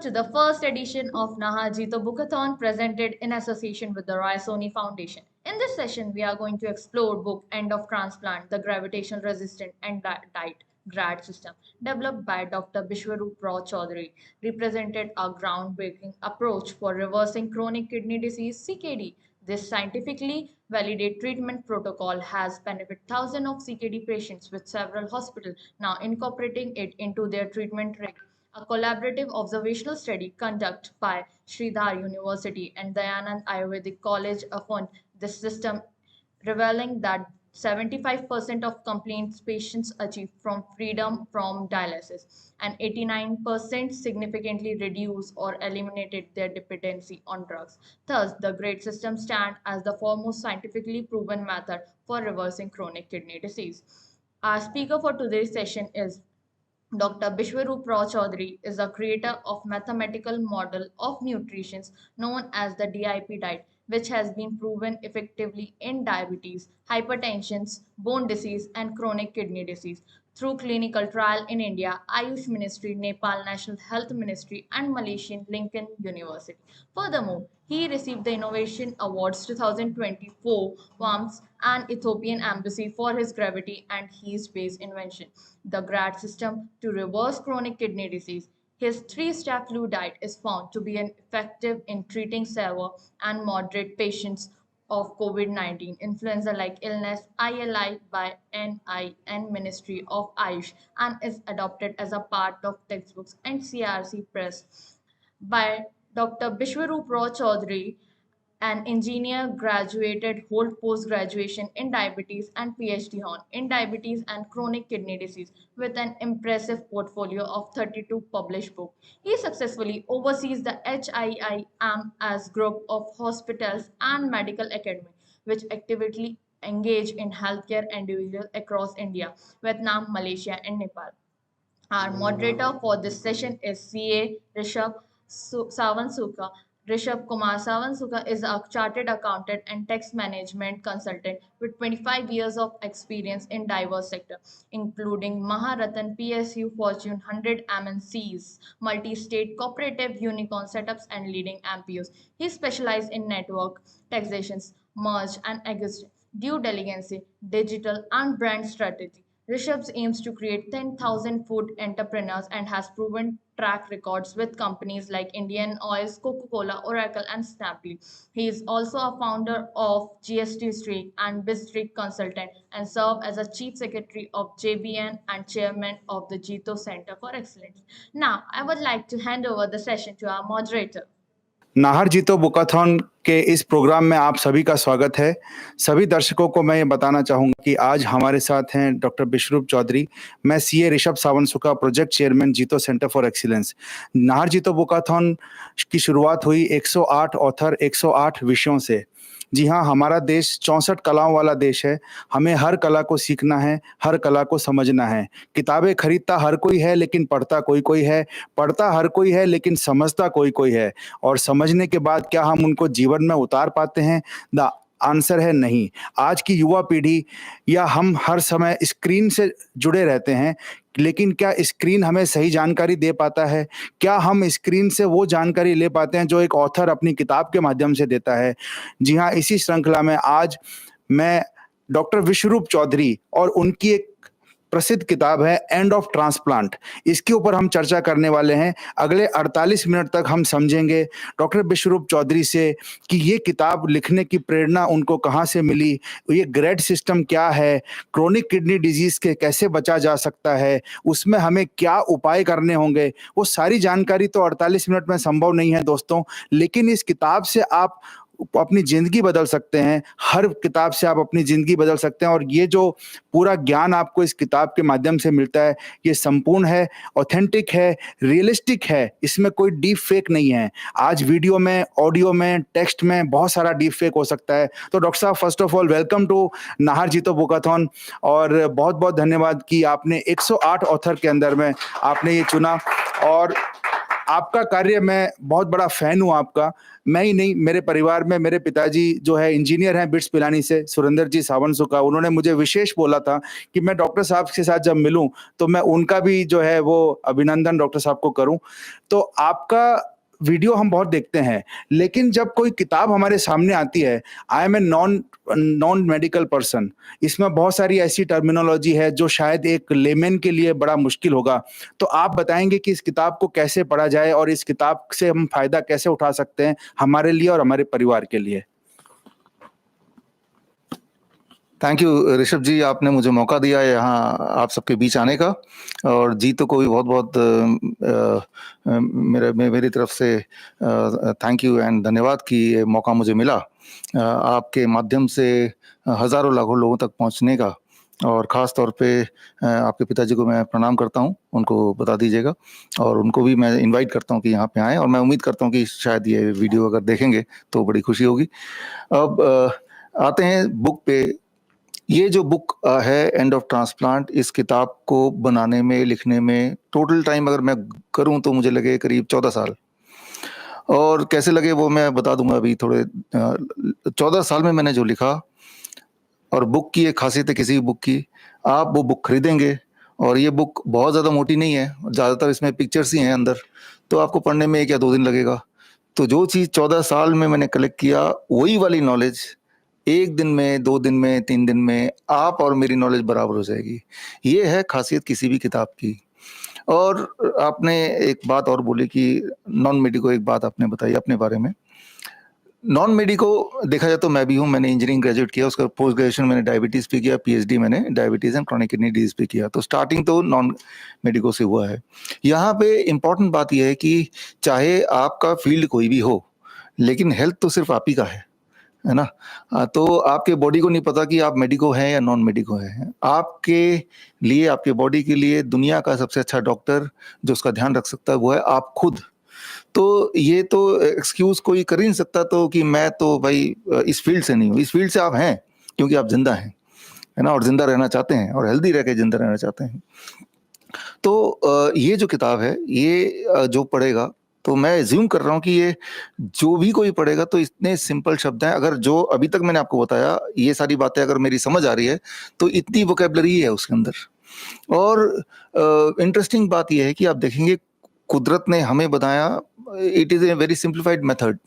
to the first edition of Naha Jito Bookathon presented in association with the Raisoni Foundation. In this session, we are going to explore book End of Transplant, the Gravitational Resistant and Diet grad system, developed by Dr. Bishwaroop Rao Chaudhary, represented a groundbreaking approach for reversing chronic kidney disease (CKD). This scientifically validated treatment protocol has benefited thousands of CKD patients, with several hospitals now incorporating it into their treatment regimen. A collaborative observational study conducted by Sridhar University and Dayanand Ayurvedic College affirmed this system, revealing that 75% of complaints patients achieve from freedom from dialysis and 89% significantly reduced or eliminated their dependency on drugs. Thus, the GREAT system stands as the foremost scientifically proven method for reversing chronic kidney disease. Our speaker for today's session is Dr. Bishwaroop Rao Chaudhary is the creator of mathematical model of nutrition known as the DIP diet, which has been proven effectively in diabetes, hypertension, bone disease, and chronic kidney disease through clinical trial in India, Ayush Ministry, Nepal National Health Ministry, and Malaysian Lincoln University. Furthermore, he received the Innovation Awards 2024 WAMS and Ethiopian Embassy for his gravity and heat-based invention, the GRAD system to reverse chronic kidney disease. His three-step flu diet is found to be effective in treating severe and moderate patients of COVID-19 influenza-like illness ILI by NIN Ministry of Ayush and is adopted as a part of textbooks and CRC Press by Dr. Bishwaroop Rao Chaudhary, an engineer graduated, hold post-graduation in diabetes and PhD on in diabetes and chronic kidney disease with an impressive portfolio of 32 published books. He successfully oversees the HIIMS group of hospitals and medical academy, which actively engage in healthcare individuals across India, Vietnam, Malaysia, and Nepal. Our moderator for this session is CA Rishabh Savansuka. Rishabh Kumar Savansuka is a chartered accountant and tax management consultant with 25 years of experience in diverse sectors, including Maharatan PSU Fortune 100 MNCs, multi-state cooperative unicorn setups, and leading MPOs. He specializes in network, taxations, merge and exit, due diligence, digital, and brand strategy. Rishabh aims to create 10,000 food entrepreneurs and has proven track records with companies like Indian Oils, Coca-Cola, Oracle, and Snaply. He is also a founder of GST Streak and BizStreak Consultant and served as a Chief Secretary of JBN and Chairman of the Jito Center for Excellence. Now, I would like to hand over the session to our moderator. Nahar जीतो बुकाथॉन के इस programme में आप सभी का स्वागत है। सभी दर्शकों को मैं ये बताना चाहूँगा कि आज हमारे साथ हैं डॉक्टर बिश्वरूप चौधरी। मैं सीए ऋषभ सावंतसुका, प्रोजेक्ट चेयरमैन जीतो सेंटर फॉर एक्सीलेंस। नाहर जीतो बुकाथॉन की शुरुआत हुई 108 ऑथर 108 विषयों से। जी हाँ, हमारा देश 64 कलाओं वाला देश है। हमें हर कला को सीखना है, हर कला को समझना है। किताबें खरीदता हर कोई है, लेकिन पढ़ता कोई कोई है। पढ़ता हर कोई है, लेकिन समझता कोई कोई है। और समझने के बाद क्या हम उनको जीवन में उतार पाते हैं? द आंसर है नहीं। आज की युवा पीढ़ी या हम हर समय स्क्रीन से जुड़े रहते हैं, लेकिन क्या स्क्रीन हमें सही जानकारी दे पाता है? क्या हम स्क्रीन से वो जानकारी ले पाते हैं जो एक ऑथर अपनी किताब के माध्यम से देता है? जी हाँ, इसी श्रृंखला में आज मैं डॉक्टर विश्वरूप चौधरी और उनकी एक प्रसिद्ध किताब है एंड ऑफ ट्रांसप्लांट, इसके ऊपर हम चर्चा करने वाले हैं। अगले 48 मिनट तक हम समझेंगे डॉक्टर बिश्वरूप चौधरी से कि ये किताब लिखने की प्रेरणा उनको कहाँ से मिली, ये ग्रेड सिस्टम क्या है, क्रोनिक किडनी डिजीज के कैसे बचा जा सकता है, उसमें हमें क्या उपाय करने होंगे। वो सारी जानकारी तो 48 मिनट में संभव नहीं है दोस्तों, लेकिन इस किताब से आप अपनी ज़िंदगी बदल सकते हैं। हर किताब से आप अपनी ज़िंदगी बदल सकते हैं और ये जो पूरा ज्ञान आपको इस किताब के माध्यम से मिलता है, ये संपूर्ण है, ऑथेंटिक है, रियलिस्टिक है, इसमें कोई डीप फेक नहीं है। आज वीडियो में, ऑडियो में, टेक्स्ट में बहुत सारा डीप फेक हो सकता है। तो डॉक्टर साहब, first of all welcome to Nahar जीतो बुकाथॉन और बहुत बहुत धन्यवाद कि आपने 108 ऑथर के अंदर में आपने ये चुना। और आपका कार्य, मैं बहुत बड़ा फैन हूँ आपका। मैं ही नहीं, मेरे परिवार में मेरे पिताजी जो है इंजीनियर हैं बिट्स पिलानी से, सुरेंद्र जी सावनसुका। उन्होंने मुझे विशेष बोला था कि मैं डॉक्टर साहब के साथ जब मिलूं तो मैं उनका भी जो है वो अभिनंदन डॉक्टर साहब को करूं। तो आपका वीडियो हम बहुत देखते हैं, लेकिन जब कोई किताब हमारे सामने आती है, I am a non medical person, इसमें बहुत सारी ऐसी टर्मिनोलॉजी है जो शायद एक लेमैन के लिए बड़ा मुश्किल होगा। तो आप बताएंगे कि इस किताब को कैसे पढ़ा जाए और इस किताब से हम फायदा कैसे उठा सकते हैं हमारे लिए और हमारे परिवार के लिए। थैंक यू ऋषभ जी, आपने मुझे मौका दिया यहाँ आप सबके बीच आने का। और जीतो को भी बहुत बहुत मेरी तरफ से थैंक यू एंड धन्यवाद कि ये मौका मुझे मिला आपके माध्यम से हज़ारों लाखों लोगों तक पहुँचने का। और ख़ास तौर पे आपके पिताजी को मैं प्रणाम करता हूँ, उनको बता दीजिएगा। और उनको भी मैं इनवाइट करता हूँ कि यहाँ पे आएँ, और मैं उम्मीद करता हूँ कि शायद ये वीडियो अगर देखेंगे तो बड़ी खुशी होगी। अब आते हैं बुक पे। ये जो बुक है एंड ऑफ ट्रांसप्लांट, इस किताब को बनाने में, लिखने में टोटल टाइम अगर मैं करूं तो मुझे लगे करीब 14 साल। और कैसे लगे वो मैं बता दूंगा अभी थोड़े। 14 साल में मैंने जो लिखा, और बुक की एक खासियत है किसी भी बुक की, आप वो बुक खरीदेंगे और ये बुक बहुत ज़्यादा मोटी नहीं है, ज़्यादातर इसमें पिक्चर्स ही हैं अंदर, तो आपको पढ़ने में 1 या 2 दिन लगेगा। तो जो चीज़ 14 साल में मैंने कलेक्ट किया, वही वाली नॉलेज 1 दिन में, 2 दिन में, 3 दिन में आप और मेरी नॉलेज बराबर हो जाएगी। ये है खासियत किसी भी किताब की। और आपने एक बात और बोली कि नॉन मेडिको, एक बात आपने बताई अपने बारे में। नॉन मेडिको देखा जाए तो मैं भी हूँ, मैंने इंजीनियरिंग ग्रेजुएट किया, उसका पोस्ट ग्रेजुएशन मैंने डायबिटीज़ पे किया, पीएचडी मैंने diabetes and chronic kidney disease पे किया। तो स्टार्टिंग तो नॉन मेडिको से हुआ है। यहाँ पे इम्पॉर्टेंट बात यह है कि चाहे आपका फील्ड कोई भी हो, लेकिन हेल्थ तो सिर्फ आप ही का है ना। तो आपके बॉडी को नहीं पता कि आप मेडिको हैं या नॉन मेडिको हैं। आपके लिए, आपके बॉडी के लिए दुनिया का सबसे अच्छा डॉक्टर जो उसका ध्यान रख सकता है वो है आप खुद। तो ये तो एक्सक्यूज कोई कर ही नहीं सकता तो कि मैं तो भाई इस फील्ड से नहीं हूँ। इस फील्ड से आप हैं क्योंकि आप जिंदा हैं, है ना, और जिंदा रहना चाहते हैं और हेल्दी रह के जिंदा रहना चाहते हैं। तो ये जो किताब है, ये जो पढ़ेगा, तो मैं एज्यूम कर रहा हूँ कि ये जो भी कोई पढ़ेगा तो इतने सिंपल शब्द हैं। अगर जो अभी तक मैंने आपको बताया ये सारी बातें अगर मेरी समझ आ रही है तो इतनी वोकैबुलरी है उसके अंदर। और इंटरेस्टिंग बात यह है कि आप देखेंगे कुदरत ने हमें बनाया, it is a very simplified method,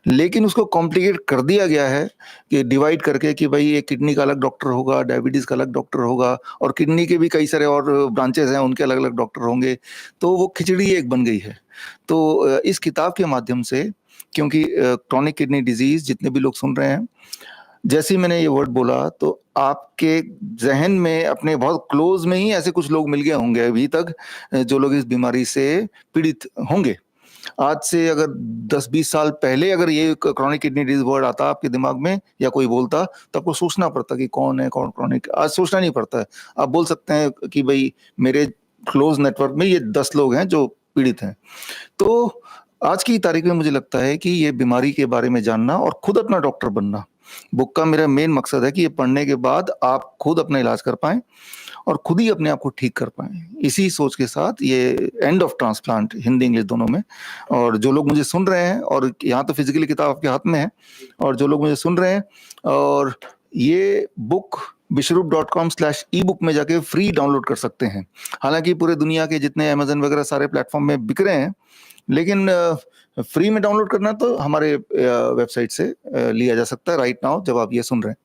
लेकिन उसको कॉम्प्लिकेट कर दिया गया है कि डिवाइड करके कि भाई ये किडनी का अलग डॉक्टर होगा, डायबिटीज़ का अलग डॉक्टर होगा, और किडनी के भी कई सारे और ब्रांचेस हैं, उनके अलग अलग डॉक्टर होंगे। तो वो खिचड़ी एक बन गई है। तो इस किताब के माध्यम से, क्योंकि क्रॉनिक किडनी डिजीज़ जितने भी लोग सुन रहे हैं, जैसे ही मैंने ये वर्ड बोला तो आपके जहन में अपने बहुत क्लोज में ही ऐसे कुछ लोग मिल गए होंगे अभी तक जो लोग इस बीमारी से पीड़ित होंगे। आज से अगर 10-20 साल पहले अगर ये क्रॉनिक किडनी डिजीज वर्ड आता आपके दिमाग में या कोई बोलता, तो आपको सोचना पड़ता कि कौन है, कौन क्रॉनिक। आज सोचना नहीं पड़ता है। आप बोल सकते हैं कि भाई मेरे क्लोज नेटवर्क में ये 10 लोग हैं जो पीड़ित हैं। तो आज की तारीख में मुझे लगता है कि ये बीमारी के बारे में जानना और खुद अपना डॉक्टर बनना, बुक का मेरा मेन मकसद है कि ये पढ़ने के बाद आप खुद अपना इलाज कर पाएं और खुद ही अपने आप को ठीक कर पाएं। इसी सोच के साथ ये end of transplant, Hindi English दोनों में। और जो लोग मुझे सुन रहे हैं, और यहाँ तो फिजिकली किताब आपके हाथ में है, और जो लोग मुझे सुन रहे हैं, और ये बुक vishrup.com/ebook में जाके फ्री डाउनलोड कर सकते हैं। हालांकि पूरे दुनिया के जितने अमेजन वगैरह सारे प्लेटफॉर्म में बिक रहे हैं, लेकिन फ्री में डाउनलोड करना तो हमारे वेबसाइट से लिया जा सकता है राइट नाउ जब आप ये सुन रहे हैं।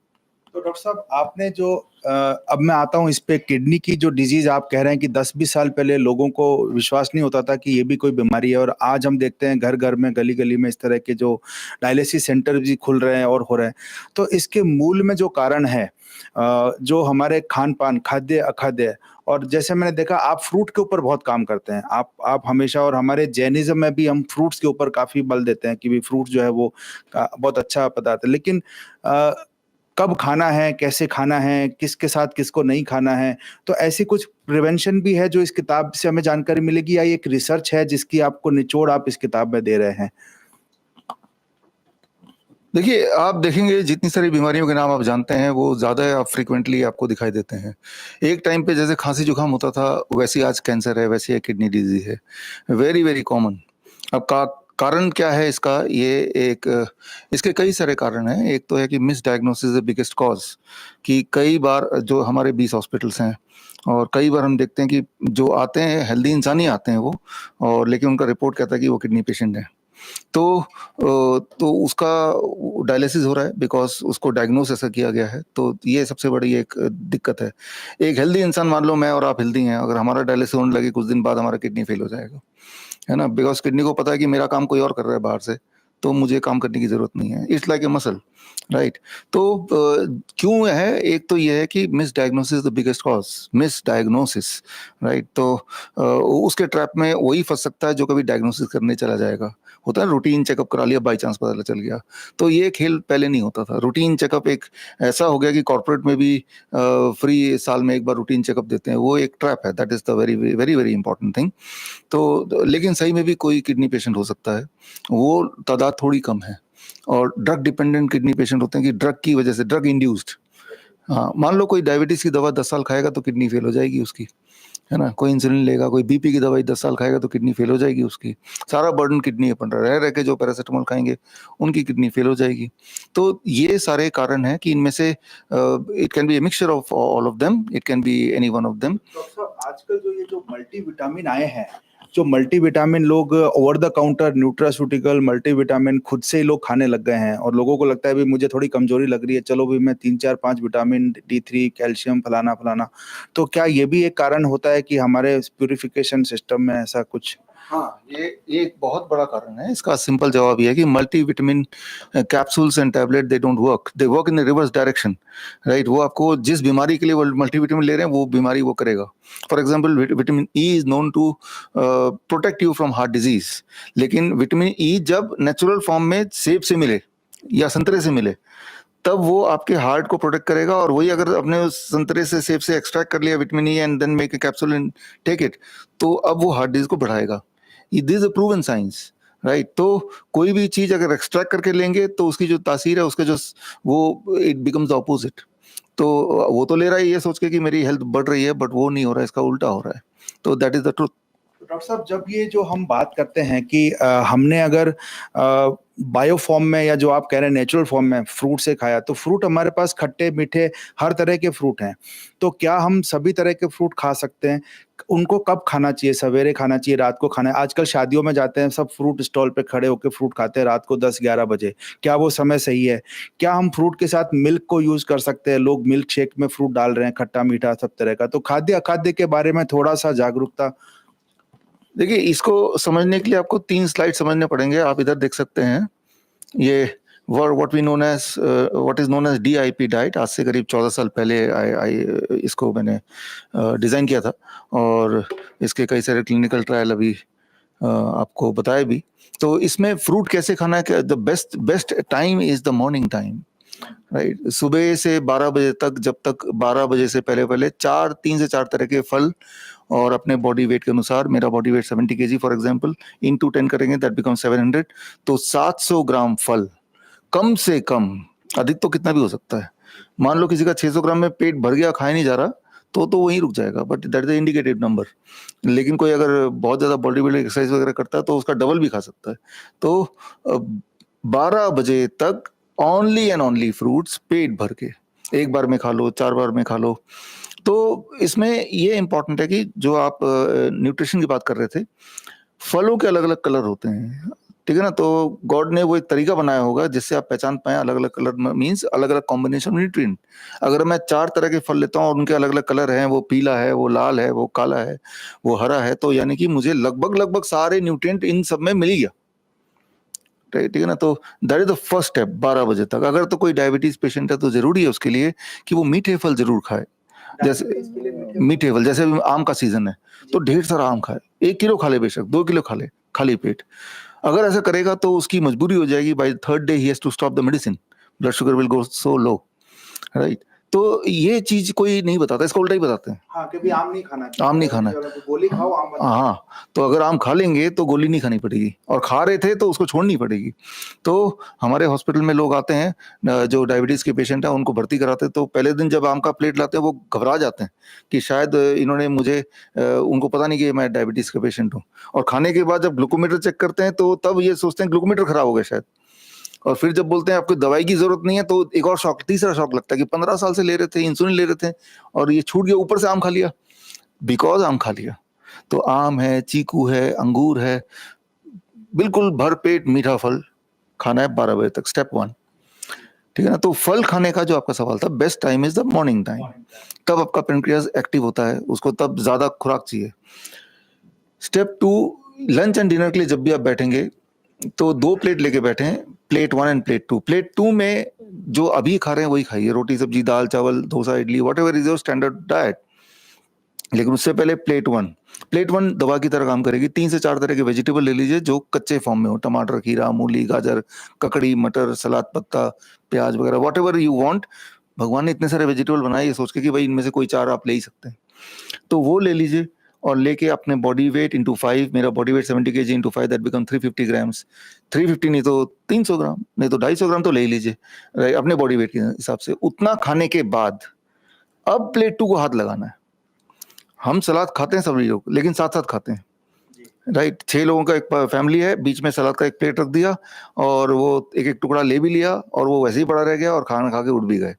तो डॉक्टर साहब, आपने जो अब मैं आता हूँ इस पे, किडनी की जो डिजीज आप कह रहे हैं कि 10-20 साल पहले लोगों को विश्वास नहीं होता था कि ये भी कोई बीमारी है, और आज हम देखते हैं घर घर में, गली गली में इस तरह के जो डायलिसिस सेंटर भी खुल रहे हैं और हो रहे हैं। तो इसके मूल में जो कारण है जो हमारे खान पान, खाद्य अखाद्य, और जैसे मैंने देखा आप फ्रूट के ऊपर बहुत काम करते हैं, आप हमेशा, और हमारे जैनिज्म में भी हम फ्रूट्स के ऊपर काफी बल देते हैं कि भी फ्रूट जो है वो बहुत अच्छा पदार्थ है। लेकिन कब खाना है, कैसे खाना है, किसके साथ किसको नहीं खाना है, तो ऐसी कुछ प्रिवेंशन भी है जो इस किताब से हमें जानकारी मिलेगी, या ये एक रिसर्च है जिसकी आपको निचोड़ आप इस किताब में दे रहे हैं? देखिए, आप देखेंगे जितनी सारी बीमारियों के नाम आप जानते हैं वो ज़्यादा आप फ्रीक्वेंटली आपको दिखाई देते हैं। एक टाइम पे जैसे खांसी जुकाम होता था वैसे ही आज कैंसर है, वैसे ही किडनी डिजीज़ है। Very, very common. अब का कारण क्या है इसका? ये एक इसके कई सारे कारण हैं। एक तो है कि misdiagnosis is the biggest cause, कि कई बार जो हमारे 20 हॉस्पिटल्स हैं और कई बार हम देखते हैं कि जो आते हैं हेल्दी इंसान ही आते हैं वो, और लेकिन उनका रिपोर्ट कहता है कि वो किडनी पेशेंट है। तो उसका डायलिसिस हो रहा है बिकॉज़ उसको डायग्नोस ऐसा किया गया है। तो ये सबसे बड़ी एक दिक्कत है। एक हेल्दी इंसान, मान लो मैं और आप हेल्दी हैं, अगर हमारा डायलिसिस होने लगे कुछ दिन बाद हमारा किडनी फेल हो जाएगा, है ना? बिकॉज़ किडनी को पता है कि मेरा काम कोई और कर रहा है बाहर से, तो मुझे काम करने की ज़रूरत नहीं है। It's like a muscle, right? तो क्यों है? एक तो ये है कि misdiagnosis is the biggest cause, misdiagnosis, right? तो उसके ट्रैप में वही फँस सकता है जो कभी डायग्नोसिस करने चला जाएगा। होता है रूटीन चेकअप करा लिया, बाय चांस पता चल गया। तो ये खेल पहले नहीं होता था। रूटीन चेकअप एक ऐसा हो गया कि कॉर्पोरेट में भी फ्री साल में एक बार रूटीन चेकअप देते हैं। वो एक ट्रैप है। That is the very, very, very important thing. तो लेकिन सही में भी कोई किडनी पेशेंट हो सकता है, वो तादाद थोड़ी कम है। और ड्रग डिपेंडेंट किडनी पेशेंट होते हैं कि ड्रग की वजह से, ड्रग इंड्यूस्ड। हाँ, मान लो कोई डायबिटीज़ की दवा 10 साल खाएगा तो किडनी फेल हो जाएगी उसकी, है ना? कोई इंसुलिन लेगा, कोई बीपी की दवाई 10 साल खाएगा तो किडनी फेल हो जाएगी उसकी। सारा बर्डन किडनी पे पड़ रहा है। रह-रह के जो पैरासिटामोल खाएँगे, उनकी किडनी फेल हो जाएगी। तो ये सारे कारण हैं कि इनमें से it can be a mixture of all of them, it can be any one of them. Doctor साहब, आजकल जो ये जो मल्टीविटामिन आए हैं, जो मल्टीविटामिन लोग over the counter nutraceutical multivitamin खुद से ही लोग खाने लग गए हैं और लोगों को लगता है भी मुझे थोड़ी कमजोरी लग रही है, चलो भी मैं 3 4 5 विटामिन D3 कैल्शियम फलाना फलाना। तो क्या ये भी एक कारण होता है कि हमारे प्यूरिफिकेशन सिस्टम में ऐसा कुछ? हाँ, ये एक बहुत बड़ा कारण है। इसका सिंपल जवाब ये है कि multivitamin capsules and tablet they don't work, they work in the reverse direction, right? वो आपको जिस बीमारी के लिए वो मल्टीविटामिन ले रहे हैं वो बीमारी वो करेगा। For example vitamin E is known to protect you from heart disease, लेकिन विटामिन ई जब नेचुरल फॉर्म में सेब से मिले या संतरे से मिले तब वो आपके हार्ट को प्रोटेक्ट करेगा, और वही अगर अपने उस संतरे से, सेब से एक्सट्रैक्ट कर लिया vitamin E and then make a capsule and take it, तो अब वो हार्ट डिजीज को बढ़ाएगा। This is a proven science, right? तो कोई भी चीज अगर एक्सट्रैक्ट करके लेंगे तो उसकी जो तासीर है उसके जो वो इट बिकम्स ऑपोजिट। तो वो तो ले रहा है ये सोच के कि मेरी हेल्थ बढ़ रही है, बट वो नहीं हो रहा है, इसका उल्टा हो रहा है। तो दैट इज द ट्रुथ। तो डॉक्टर साहब, जब ये जो हम बात करते हैं कि हमने अगर बायो फॉर्म में या जो आप कह रहे हैं नेचुरल फॉर्म में फ्रूट से खाया, तो फ्रूट हमारे पास खट्टे मीठे हर तरह के फ्रूट हैं। तो क्या हम सभी तरह के फ्रूट खा सकते हैं? उनको कब खाना चाहिए? सवेरे खाना चाहिए, रात को खाना है? आजकल शादियों में जाते हैं, सब फ्रूट स्टॉल पे खड़े होकर फ्रूट खाते हैं रात को 10 11 बजे। क्या वो समय सही है? क्या हम फ्रूट के साथ मिल्क को यूज कर सकते हैं? लोग मिल्क शेक में फ्रूट डाल रहे हैं, खट्टा मीठा सब तरह का। तो खाद्य अखाद्य के बारे में थोड़ा सा जागरूकता। देखिए, इसको समझने के लिए आपको 3 स्लाइड समझने पड़ेंगे। आप इधर देख सकते हैं, ये what is known as DIP diet. आज से करीब 14 साल पहले इसको मैंने डिजाइन किया था, और इसके कई सारे क्लिनिकल ट्रायल अभी आपको बताए भी। तो इसमें फ्रूट कैसे खाना है, the best time is the morning time, right? सुबह से 12 बजे तक, जब तक 12 बजे से पहले पहले 3 से 4 तरह के फल, और अपने बॉडी वेट के अनुसार, मेरा body weight 70 kg for example, into 10 करेंगे दैट बिकम 700। तो 700 ग्राम फल कम से कम, अधिक तो कितना भी हो सकता है। मान लो किसी का 600 ग्राम में पेट भर गया, खाया नहीं जा रहा, तो वहीं रुक जाएगा, but that is the indicative number. लेकिन कोई अगर बहुत ज्यादा बॉडी बिल्डिंग एक्सरसाइज वगैरह करता है तो उसका डबल भी खा सकता है। तो 12 बजे तक ओनली एंड ओनली फ्रूट्स, पेट भर के, एक बार में खा लो, 4 बार में खा लो। तो इसमें ये इंपॉर्टेंट है कि जो आप न्यूट्रिशन की बात कर रहे थे, फलों के अलग अलग कलर होते हैं, ठीक है ना? तो गॉड ने वो एक तरीका बनाया होगा जिससे आप पहचान पाए अलग अलग कलर, मींस अलग अलग कॉम्बिनेशन न्यूट्रिएंट। अगर मैं 4 तरह के फल लेता हूँ और उनके अलग अलग कलर हैं, वो पीला है, वो लाल है, वो काला है, वो हरा है, तो यानी कि मुझे लगभग लगभग सारे न्यूट्रिएंट इन सब में मिल ही गया, ठीक है ना? तो that is the first step. 12 बजे तक अगर तो कोई डायबिटीज पेशेंट है तो जरूरी है उसके लिए कि वो मीठे फल जरूर खाए। जैसे मीठे फल, जैसे अभी आम का सीजन है तो ढेर सारा आम खाए, 1 किलो खा ले, बेशक 2 किलो खा ले, खाली पेट। अगर ऐसा करेगा तो उसकी मजबूरी हो जाएगी, बाय थर्ड डे ही has to stop the medicine, blood sugar will go so low, right? तो ये चीज कोई नहीं बताता, इसका उल्टा ही बताते हैं। हाँ, कभी आम नहीं खाना चाहिए, आम नहीं खाना है। गोली खाओ, आम मत खाओ। हाँ, तो अगर आम खा लेंगे तो गोली नहीं खानी पड़ेगी, और खा रहे थे तो उसको छोड़नी पड़ेगी। तो हमारे हॉस्पिटल में लोग आते हैं जो डायबिटीज के पेशेंट हैं, उनको भर्ती कराते हैं, तो पहले दिन जब आम का प्लेट लाते हैं वो घबरा जाते हैं कि शायद इन्होंने मुझे उनको पता नहीं कि मैं डायबिटीज का पेशेंट हूँ। और खाने के बाद जब ग्लूकोमीटर चेक करते हैं तो तब ये सोचते हैं ग्लूकोमीटर खराब हो गया शायद। और फिर जब बोलते हैं आपको दवाई की जरूरत नहीं है, तो एक और शॉक, तीसरा शॉक लगता है कि 15 साल से ले रहे थे, इंसुलिन ले रहे थे, और ये छूट गया, ऊपर से आम खा लिया, बिकॉज आम खा लिया। तो आम है, चीकू है, अंगूर है, बिल्कुल भर पेट मीठा फल खाना है 12 बजे तक, स्टेप 1। ठीक है ना। तो फल खाने का जो आपका सवाल था, best time is the morning time, तब आपका पेनक्रियाज एक्टिव होता है, उसको तब ज्यादा खुराक चाहिए। स्टेप 2, लंच एंड डिनर के लिए जब भी आप बैठेंगे तो 2 प्लेट लेके बैठे, प्लेट 1 एंड प्लेट 2। प्लेट 2 में जो अभी खा रहे हैं वही खाइए, रोटी सब्जी दाल चावल dosa idli, what ever is your standard diet. लेकिन उससे पहले प्लेट 1 दवा की तरह काम करेगी। 3 से 4 तरह के वेजिटेबल ले लीजिए जो कच्चे फॉर्म में हो, टमाटर, खीरा, मूली, गाजर, ककड़ी, मटर, सलाद पत्ता, प्याज वगैरह, वट एवर यू वांट। भगवान ने इतने सारे वेजिटेबल बनाए ये सोच के कि भाई इनमें से कोई 4 आप ले ही सकते हैं, तो वो ले लीजिए। और लेके अपने बॉडी वेट इंटू 5, मेरा body weight 70 kg into 5, that become 350 grams. 350 नहीं तो 300 ग्राम, नहीं तो 250 ग्राम तो ले ही लीजिए अपने बॉडी वेट के हिसाब से। उतना खाने के बाद अब प्लेट 2 को हाथ लगाना है। हम सलाद खाते हैं सभी लोग, लेकिन साथ साथ खाते हैं, राइट। 6 लोगों का एक फैमिली है, बीच में सलाद का एक प्लेट रख दिया, और वो एक एक टुकड़ा ले भी लिया, और वो वैसे ही पड़ा रह गया, और खाना खा के उठ भी गए।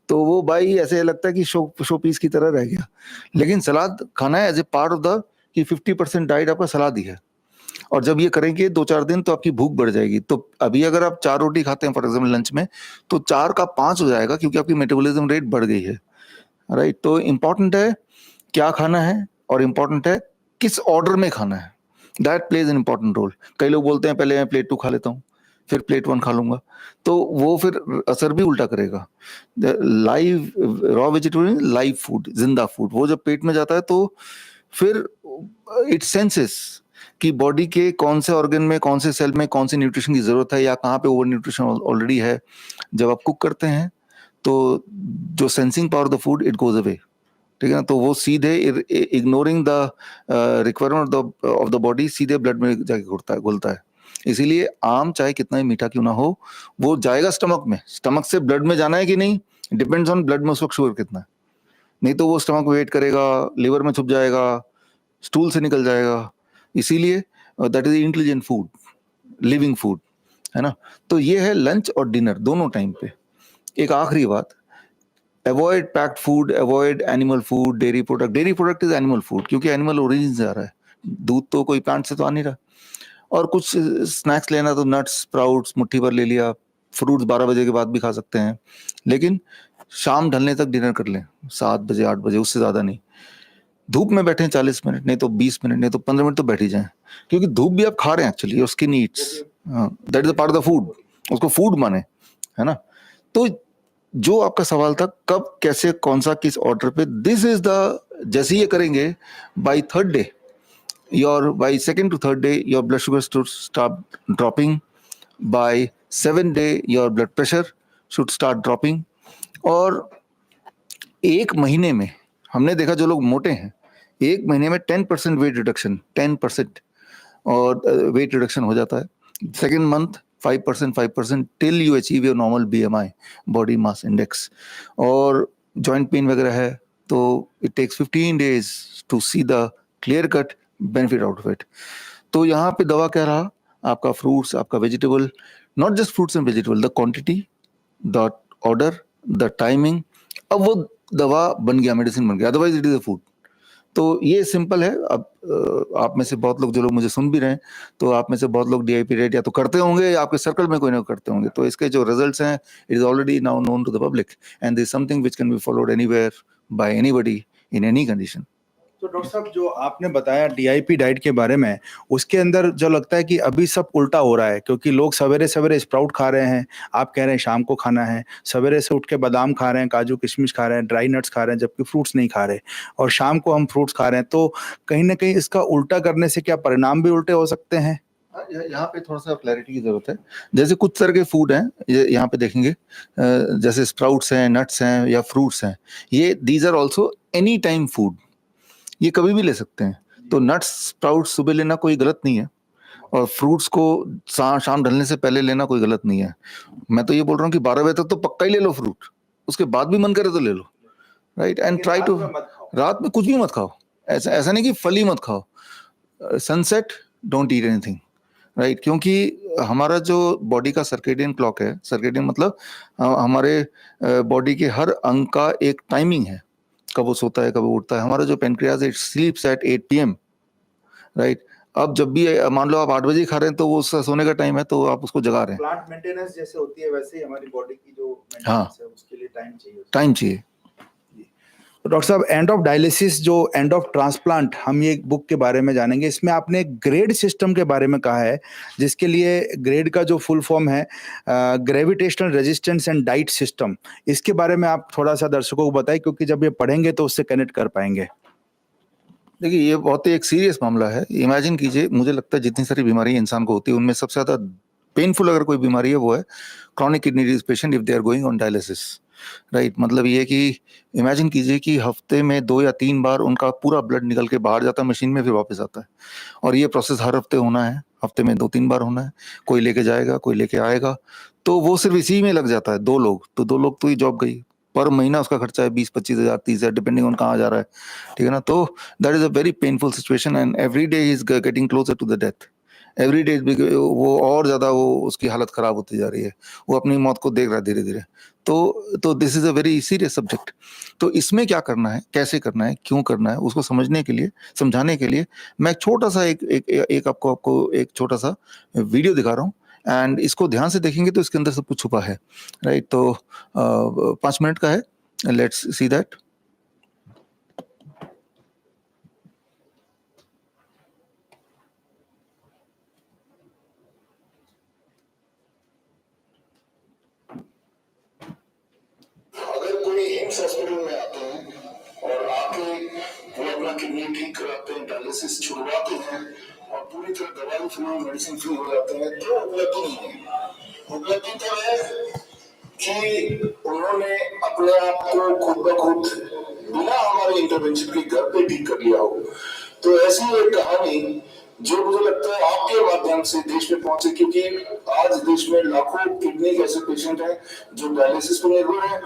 तो वो भाई ऐसे लगता है कि शो पीस की तरह रह गया। लेकिन सलाद खाना है as a part of the, कि 50% डाइट आपका सलाद ही है। और जब ये करेंगे 2-4 दिन तो आपकी भूख बढ़ जाएगी। तो अभी अगर आप 4 रोटी खाते हैं फॉर एग्जाम्पल लंच में, तो 4 का 5 हो जाएगा, क्योंकि आपकी मेटाबॉलिज्म रेट बढ़ गई है, राइट। तो इंपॉर्टेंट है क्या खाना है, और इंपॉर्टेंट है किस ऑर्डर में खाना है, that plays an important role. कई लोग बोलते हैं पहले मैं प्लेट 2 खा लेता हूँ फिर प्लेट 1 खा लूंगा, तो वो फिर असर भी उल्टा करेगा। Live raw vegetable, live food, जिंदा फूड, वो जब पेट में जाता है तो फिर इट सेंसेस कि बॉडी के कौन से ऑर्गन में, कौन से सेल में कौन सी न्यूट्रिशन की जरूरत है, या कहाँ पे ओवर न्यूट्रिशन ऑलरेडी है। जब आप कुक करते हैं तो जो sensing power of the food it goes away, ठीक है ना। तो वो सीधे ignoring the requirement of the body सीधे ब्लड में जाके घुलता है। इसीलिए आम चाहे कितना ही मीठा क्यों ना हो, वो जाएगा स्टमक में, स्टमक से ब्लड में जाना है कि नहीं डिपेंड्स ऑन ब्लड में उस वक्त शुगर कितना है। नहीं तो वो स्टमक वेट करेगा, लिवर में छुप जाएगा, स्टूल से निकल जाएगा। इसीलिए that is intelligent food, living food, है ना। तो ये है लंच और डिनर दोनों टाइम पे। एक आखिरी बात, avoid packed food, avoid animal food, dairy product. Dairy product is animal food, क्योंकि एनिमल ओरिजिन से आ रहा है, दूध तो कोई प्लांट से तो आ नहीं रहा। और कुछ स्नैक्स लेना तो नट्स स्प्राउट्स मुट्ठी भर ले लिया, फ्रूट्स 12 बजे के बाद भी खा सकते हैं, लेकिन शाम ढलने तक डिनर कर लें, 7 बजे 8 बजे, उससे ज्यादा नहीं। धूप में बैठे 40 मिनट, नहीं तो 20 मिनट, नहीं तो 15 मिनट तो बैठ ही जाएं, क्योंकि धूप भी आप खा रहे हैं actually, your skin Yeats, that is a part of the food, उसको फूड माने, है ना। तो जो आपका सवाल था कब कैसे कौन सा किस ऑर्डर पे, दिस इज द, जैसे ये करेंगे bye third day, by second to third day your blood sugar should start dropping. By 7th day your blood pressure should start dropping. और 1 महीने में हमने देखा जो लोग मोटे हैं 1 महीने में 10% वेट रिडक्शन, 10% और वेट रिडक्शन हो जाता है। Second month 5% till you achieve your normal BMI, body mass index. और जॉइंट पेन वगैरह है तो it takes 15 days to see the clear cut benefit out of it. तो यहाँ पे दवा क्या रहा, आपका फ्रूट्स, आपका vegetable, not just fruits and vegetable, the quantity, the order, the timing, अब वो दवा बन गया, मेडिसिन बन गया, otherwise it is a food. तो ये सिंपल है। अब आप में से बहुत लोग, जो लोग मुझे सुन भी रहे हैं, तो आप में से बहुत लोग DIP डाइट या तो करते होंगे या आपके सर्कल में कोई ना करते होंगे, तो इसके जो रिजल्ट्स हैं it is already now known to the public and this something which can be followed anywhere by anybody in any condition. तो डॉक्टर साहब जो आपने बताया DIP डाइट के बारे में, उसके अंदर जो लगता है कि अभी सब उल्टा हो रहा है, क्योंकि लोग सवेरे सवेरे स्प्राउट खा रहे हैं, आप कह रहे हैं शाम को खाना है, सवेरे से उठ के बादाम खा रहे हैं, काजू किशमिश खा रहे हैं, ड्राई नट्स खा रहे हैं, जबकि फ्रूट्स नहीं खा रहे, और शाम को हम फ्रूट्स खा रहे हैं। तो कहीं ना कहीं इसका उल्टा करने से क्या परिणाम भी उल्टे हो सकते हैं? यहाँ पे थोड़ा सा क्लैरिटी की जरूरत है। जैसे कुछ तरह के फूड हैं, ये यहाँ पे देखेंगे, जैसे स्प्राउट्स हैं, नट्स हैं या फ्रूट्स हैं, ये these are also any time food, ये कभी भी ले सकते हैं। तो नट्स स्प्राउट्स सुबह लेना कोई गलत नहीं है, और फ्रूट्स को शाम ढलने से पहले लेना कोई गलत नहीं है। मैं तो ये बोल रहा हूँ कि 12 बजे तक तो पक्का ही ले लो फ्रूट, उसके बाद भी मन करे तो ले लो, राइट। एंड ट्राई टू, रात में कुछ भी मत खाओ, ऐसा नहीं कि फल ही मत खाओ। Sunset don't eat anything, right, क्योंकि हमारा जो बॉडी का सर्केडियन क्लॉक है, सर्केडियन मतलब हमारे बॉडी के हर अंग का एक टाइमिंग है, कब वो सोता है कब वो उठता है। हमारा जो pancreas it sleeps at 8 PM, right. अब जब भी मान लो आप 8 बजे खा रहे हैं तो वो उसका सोने का टाइम है, तो आप उसको जगा रहे हैं। प्लांट मेंटेनेंस जैसे होती है वैसे ही हमारी बॉडी की जो हाँ, मेंटेनेंस है उसके लिए टाइम चाहिए। टाइम चाहिए। तो डॉक्टर साहब, एंड ऑफ डायलिसिस जो एंड ऑफ ट्रांसप्लांट, हम ये बुक के बारे में जानेंगे। इसमें आपने ग्रेड सिस्टम के बारे में कहा है, जिसके लिए ग्रेड का जो फुल फॉर्म है gravitational resistance and diet system, इसके बारे में आप थोड़ा सा दर्शकों को बताएं, क्योंकि जब ये पढ़ेंगे तो उससे कनेक्ट कर पाएंगे। देखिए, ये बहुत ही एक सीरियस मामला है। इमेजिन कीजिए, मुझे लगता है जितनी सारी बीमारी इंसान को होती है उनमें सबसे ज्यादा पेनफुल अगर कोई बीमारी है वो है chronic kidney disease patient if they are going on dialysis, right. मतलब ये कि इमेजिन कीजिए कि हफ्ते में 2 या 3 बार उनका पूरा ब्लड निकल के बाहर जाता है मशीन में, फिर वापस आता है, और ये प्रोसेस हर हफ्ते होना है, हफ्ते में 2-3 बार होना है। कोई लेके जाएगा, कोई लेके आएगा, तो वो सिर्फ इसी में लग जाता है। 2 लोग तो ये जॉब गई। पर महीना उसका खर्चा है 20-25 हज़ार, 30 हज़ार, डिपेंडिंग ऑन कहाँ जा रहा है, ठीक है ना। तो that is a very painful situation and every day is getting closer to the death. Every day वो और ज्यादा वो उसकी हालत खराब होती जा रही है, वो अपनी मौत को देख रहा है धीरे धीरे। तो this is a very serious subject. तो इसमें क्या करना है, कैसे करना है, क्यों करना है, उसको समझने के लिए, समझाने के लिए मैं एक छोटा सा एक आपको एक छोटा सा वीडियो दिखा रहा हूँ, एंड इसको ध्यान से देखेंगे तो इसके अंदर सब कुछ छुपा है, राइट। तो 5 मिनट का है, लेट्स सी दैट। अगर कोई हिम्स हॉस्पिटल में आते हैं और आके वो अपना किडनी ठीक कराते हैं, डायलिसिस छुड़वाते हैं और पूरी तरह दवाई फ्री, मेडिसिन फ्री हो जाते हैं, तो उपलब्धि नहीं है। उपलब्धि तो है कि उन्होंने अपने आप को खुद ब खुद बिना हमारे इंटरवेंशन के घर पे ठीक कर लिया हो। तो ऐसी एक कहानी जो मुझे लगता है आपके माध्यम से देश में पहुंचे, क्योंकि आज देश में लाखों किडनी के ऐसे पेशेंट हैं जो डायलिसिस पर निर्भर हैं,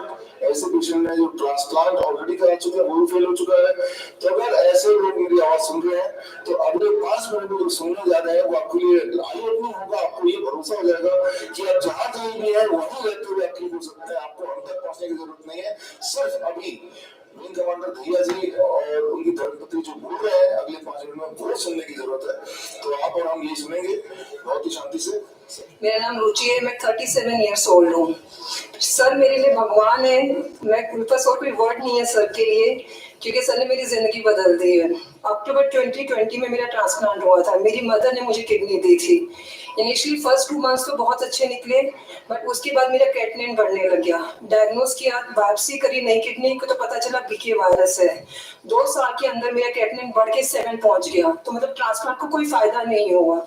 ऐसे पेशेंट हैं जो ट्रांसप्लांट ऑलरेडी करा चुके हैं, वो भी फेल हो चुका है। तो अगर ऐसे लोग मेरी आवाज सुन रहे हैं तो अगले 5 मिनट में जो सुनने जा रहे हैं वो आपके लिए आई ओपनिंग होगा। आपको ये भरोसा हो जाएगा कि आप जहां कहीं भी है वहीं रहते हुए आप ठीक हो सकते हैं, आपको हम तक पहुंचने की जरूरत नहीं है। सिर्फ अभी विंग कमांडर धैया जी और उनकी धर्मपत्नी जो बोल रहे हैं अगले 5 मिनट में, वो सुनने की जरूरत है। तो आप और हम ये सुनेंगे बहुत ही शांति से। मेरा नाम रुचि है, मैं 37 ईयर्स ओल्ड हूँ। सर मेरे लिए भगवान है, मैं मेरे पास और कोई वर्ड नहीं है सर के लिए, क्योंकि सर ने मेरी जिंदगी बदल दी है। अक्टूबर 2020 में मेरा ट्रांसप्लांट हुआ था। मेरी मदर ने मुझे किडनी दी थी। इनिशियली फर्स्ट 2 मंथ्स तो बहुत अच्छे निकले, बट उसके बाद मेरा क्रेटनिन बढ़ने लग गया। डायग्नोज किया, बायोप्सी करी नई किडनी को, तो पता चला बीके वायरस है। 2 साल के अंदर मेरा क्रेटनिन बढ़ के 7 पहुंच गया। तो मतलब ट्रांसप्लांट को कोई फायदा नहीं हुआ।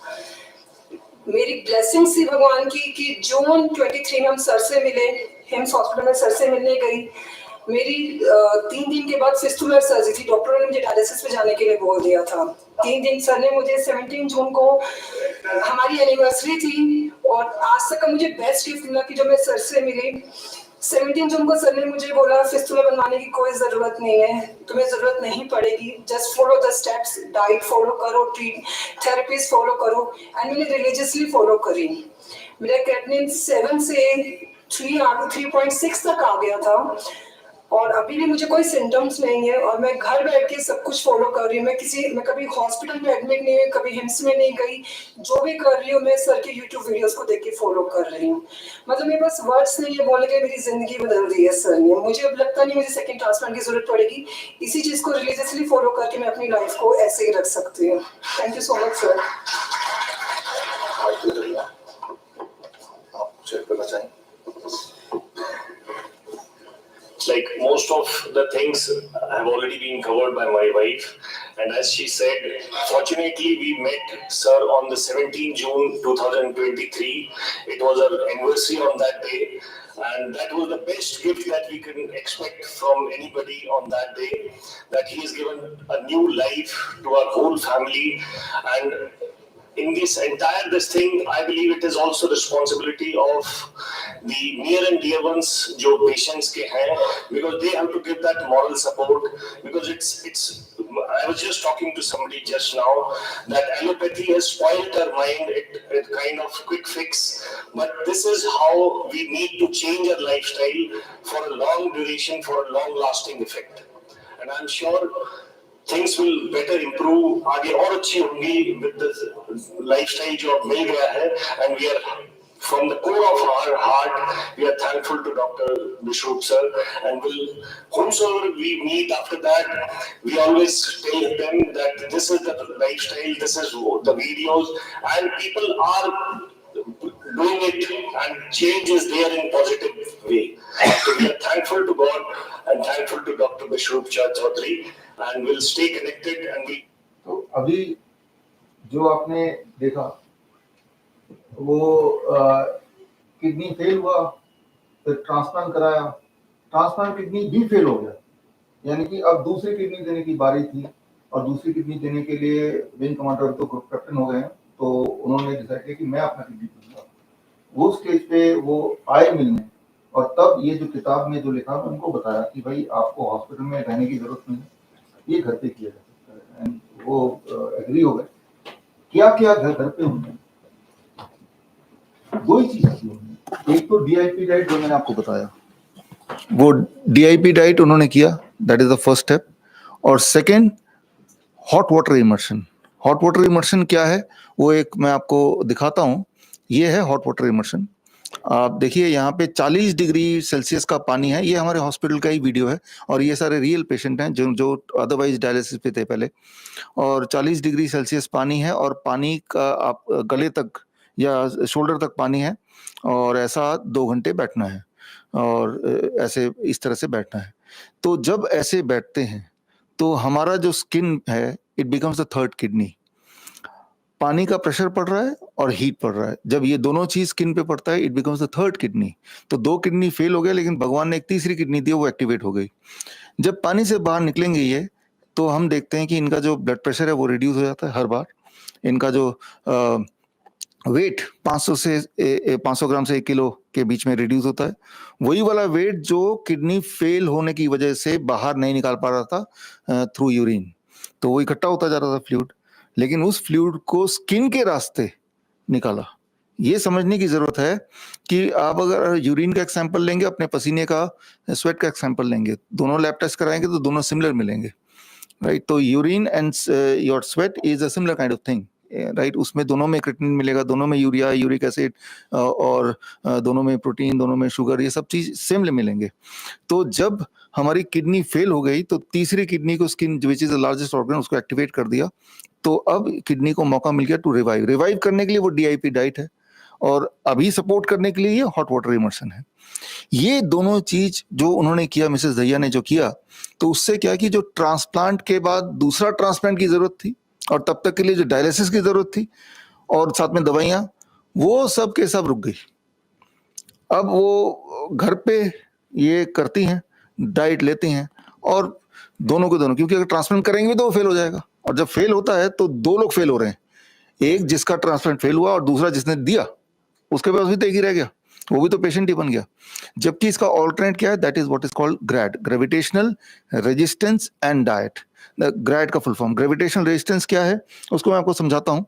मेरी ब्लेसिंग थी भगवान की कि जून 23 में हम सर से मिले, हिम्स हॉस्पिटल में सर से मिलने गई। मेरी 3 दिन के बाद फिस्टुलर सर्जरी थी। डॉक्टरों ने मुझे डायलिसिस पे जाने के लिए बोल दिया था। 3 दिन सर ने मुझे 17 जून को हमारी एनिवर्सरी थी, और आज तक का मुझे बेस्ट गिफ्ट मिला कि जब मैं सर से मिली 17 जून को सर ने मुझे बोला फिस्टुला बनवाने की कोई जरूरत नहीं है, तुम्हें जरूरत नहीं पड़ेगी, just follow the steps, diet follow करो, ट्रीट थेरेपीज फॉलो करो। एंड मैंने रिलीजियसली फॉलो करी। मेरा क्रेटनिन 7 से 3.6 तक आ गया था, और अभी भी मुझे कोई सिम्टम्स नहीं है, और मैं घर बैठ के सब कुछ फॉलो कर रही हूँ। मैं कभी हॉस्पिटल में एडमिट नहीं हुई, कभी हिम्स में नहीं गई। जो भी कर रही हूँ मैं सर के यूट्यूब वीडियोस को देख के फॉलो कर रही हूँ। मतलब मेरे पास वर्ड्स नहीं है बोलने के, मेरी जिंदगी बदल दी है सर ने। मुझे अब लगता नहीं मुझे सेकंड ट्रांसप्लांट की जरूरत पड़ेगी। इसी चीज को रिलीजियसली फॉलो करके मैं अपनी लाइफ को ऐसे ही रख सकती हूँ। Thank you so much sir. आप शेयर करना चाहेंगे? like most of the things have already been covered by my wife. And as she said, fortunately, we met Sir on the 17th June 2023. It was our anniversary on that day. And that was the best gift that we can expect from anybody on that day, that he has given a new life to our whole family. And in this thing, I believe it is also responsibility of the near and dear ones, जो patients के हैं, because they have to give that moral support. Because it's. I was just talking to somebody just now that allopathy has spoiled our mind. It kind of quick fix, but this is how we need to change our lifestyle for a long duration, for a long-lasting effect. And I'm sure things will better improve, आगे और अच्छी होंगी with the lifestyle जो अब मिल गया है. And we are, from the core of our heart, we are thankful to Dr. Bishrup sir, and whomsoever we meet after that, we always tell them that this is the lifestyle, this is the videos, and people are doing it, and change is there in positive way. So we are thankful to God and thankful to Dr. Bishrup Chaudhary, and we'll stay connected and we. तो अभी जो आपने देखा वो kidney fail हुआ, फिर transplant कराया, transplant kidney भी फेल हो गया, यानी कि अब दूसरी किडनी देने की बारी थी, और दूसरी किडनी देने के लिए विंग कमांडर तो ग्रुप कैप्टन हो गए हैं, तो उन्होंने डिसाइड किया कि मैं अपना किडनी दूंगा। वो स्टेज पे वो आए मिलने, और तब ये जो किताब में जो लिखा उनको बताया कि भाई आपको हॉस्पिटल में रहने की जरूरत नहीं, ये घर पे किया जा सकता है। एंड वो एग्री हो गए। क्या क्या घर पे होंगे, दो ही चीजें, एक तो डीआईपी डाइट जो मैंने आपको बताया, वो डीआईपी डाइट उन्होंने किया, that is the first step. और second, hot water immersion. Hot water immersion क्या है वो एक मैं आपको दिखाता हूँ। ये है हॉट वाटर इमर्शन। आप देखिए यहाँ पे 40 डिग्री सेल्सियस का पानी है। ये हमारे हॉस्पिटल का ही वीडियो है, और ये सारे रियल पेशेंट हैं जो अदरवाइज डायलिसिस पे थे पहले। और 40 डिग्री सेल्सियस पानी है, और पानी का आप गले तक या शोल्डर तक पानी है, और ऐसा 2 घंटे बैठना है, और ऐसे इस तरह से बैठना है। तो जब ऐसे बैठते हैं तो हमारा जो स्किन है, it becomes the third kidney. पानी का प्रेशर पड़ रहा है और हीट पड़ रहा है, जब ये दोनों चीज स्किन पे पड़ता है, it becomes the third kidney. तो 2 किडनी फेल हो गए, लेकिन भगवान ने एक तीसरी किडनी दी, वो एक्टिवेट हो गई। जब पानी से बाहर निकलेंगे ये, तो हम देखते हैं कि इनका जो ब्लड प्रेशर है वो रिड्यूस हो जाता है हर बार। इनका जो वेट 500 ग्राम से 1 किलो के बीच में रिड्यूस होता है। वही वाला वेट जो किडनी फेल होने की वजह से बाहर नहीं निकाल पा रहा था थ्रू यूरिन, तो वो इकट्ठा होता जा रहा था फ्लूइड, लेकिन उस फ्लूइड को स्किन के रास्ते निकाला। ये समझने की जरूरत है कि आप अगर यूरिन का एक सैंपल लेंगे, अपने पसीने का, स्वेट का एक सैंपल लेंगे, दोनों लैब टेस्ट कराएंगे तो दोनों सिमिलर मिलेंगे, राइट। तो urine and your sweat is a similar kind of thing, right. उसमें दोनों में क्रिएटिनिन मिलेगा, दोनों में यूरिया, यूरिक एसिड, और दोनों में प्रोटीन, दोनों में शुगर, ये सब चीज सेम मिलेंगे। तो जब हमारी किडनी फेल हो गई, तो तीसरी किडनी को skin, which is the largest organ, उसको एक्टिवेट कर दिया। तो अब किडनी को मौका मिल गया टू रिवाइव करने के लिए वो डीआईपी डाइट है, और अभी सपोर्ट करने के लिए ये हॉट वाटर इमर्शन है। ये दोनों चीज जो उन्होंने किया, मिसेस दहिया ने जो किया, तो उससे क्या कि जो ट्रांसप्लांट के बाद दूसरा ट्रांसप्लांट की जरूरत थी, और तब तक के लिए जो डायलिसिस की जरूरत थी, और साथ में दवाइयां, वो सब के सब रुक गई। अब वो घर पे ये करती हैं, डाइट लेती हैं, और दोनों को दोनों, क्योंकि अगर ट्रांसप्लांट करेंगे तो वो फेल हो जाएगा, और जब फेल होता है तो 2 लोग फेल हो रहे हैं, एक जिसका ट्रांसप्लांट फेल हुआ और दूसरा जिसने दिया, उसके पास भी तो एक ही रह गया, वो भी तो पेशेंट ही बन गया। जबकि इसका ऑल्टरनेट क्या है, that is what is called GRAD, gravitational resistance and diet. GRAD का फुल फॉर्म, ग्रेविटेशनल रेजिस्टेंस क्या है उसको मैं आपको समझाता हूँ।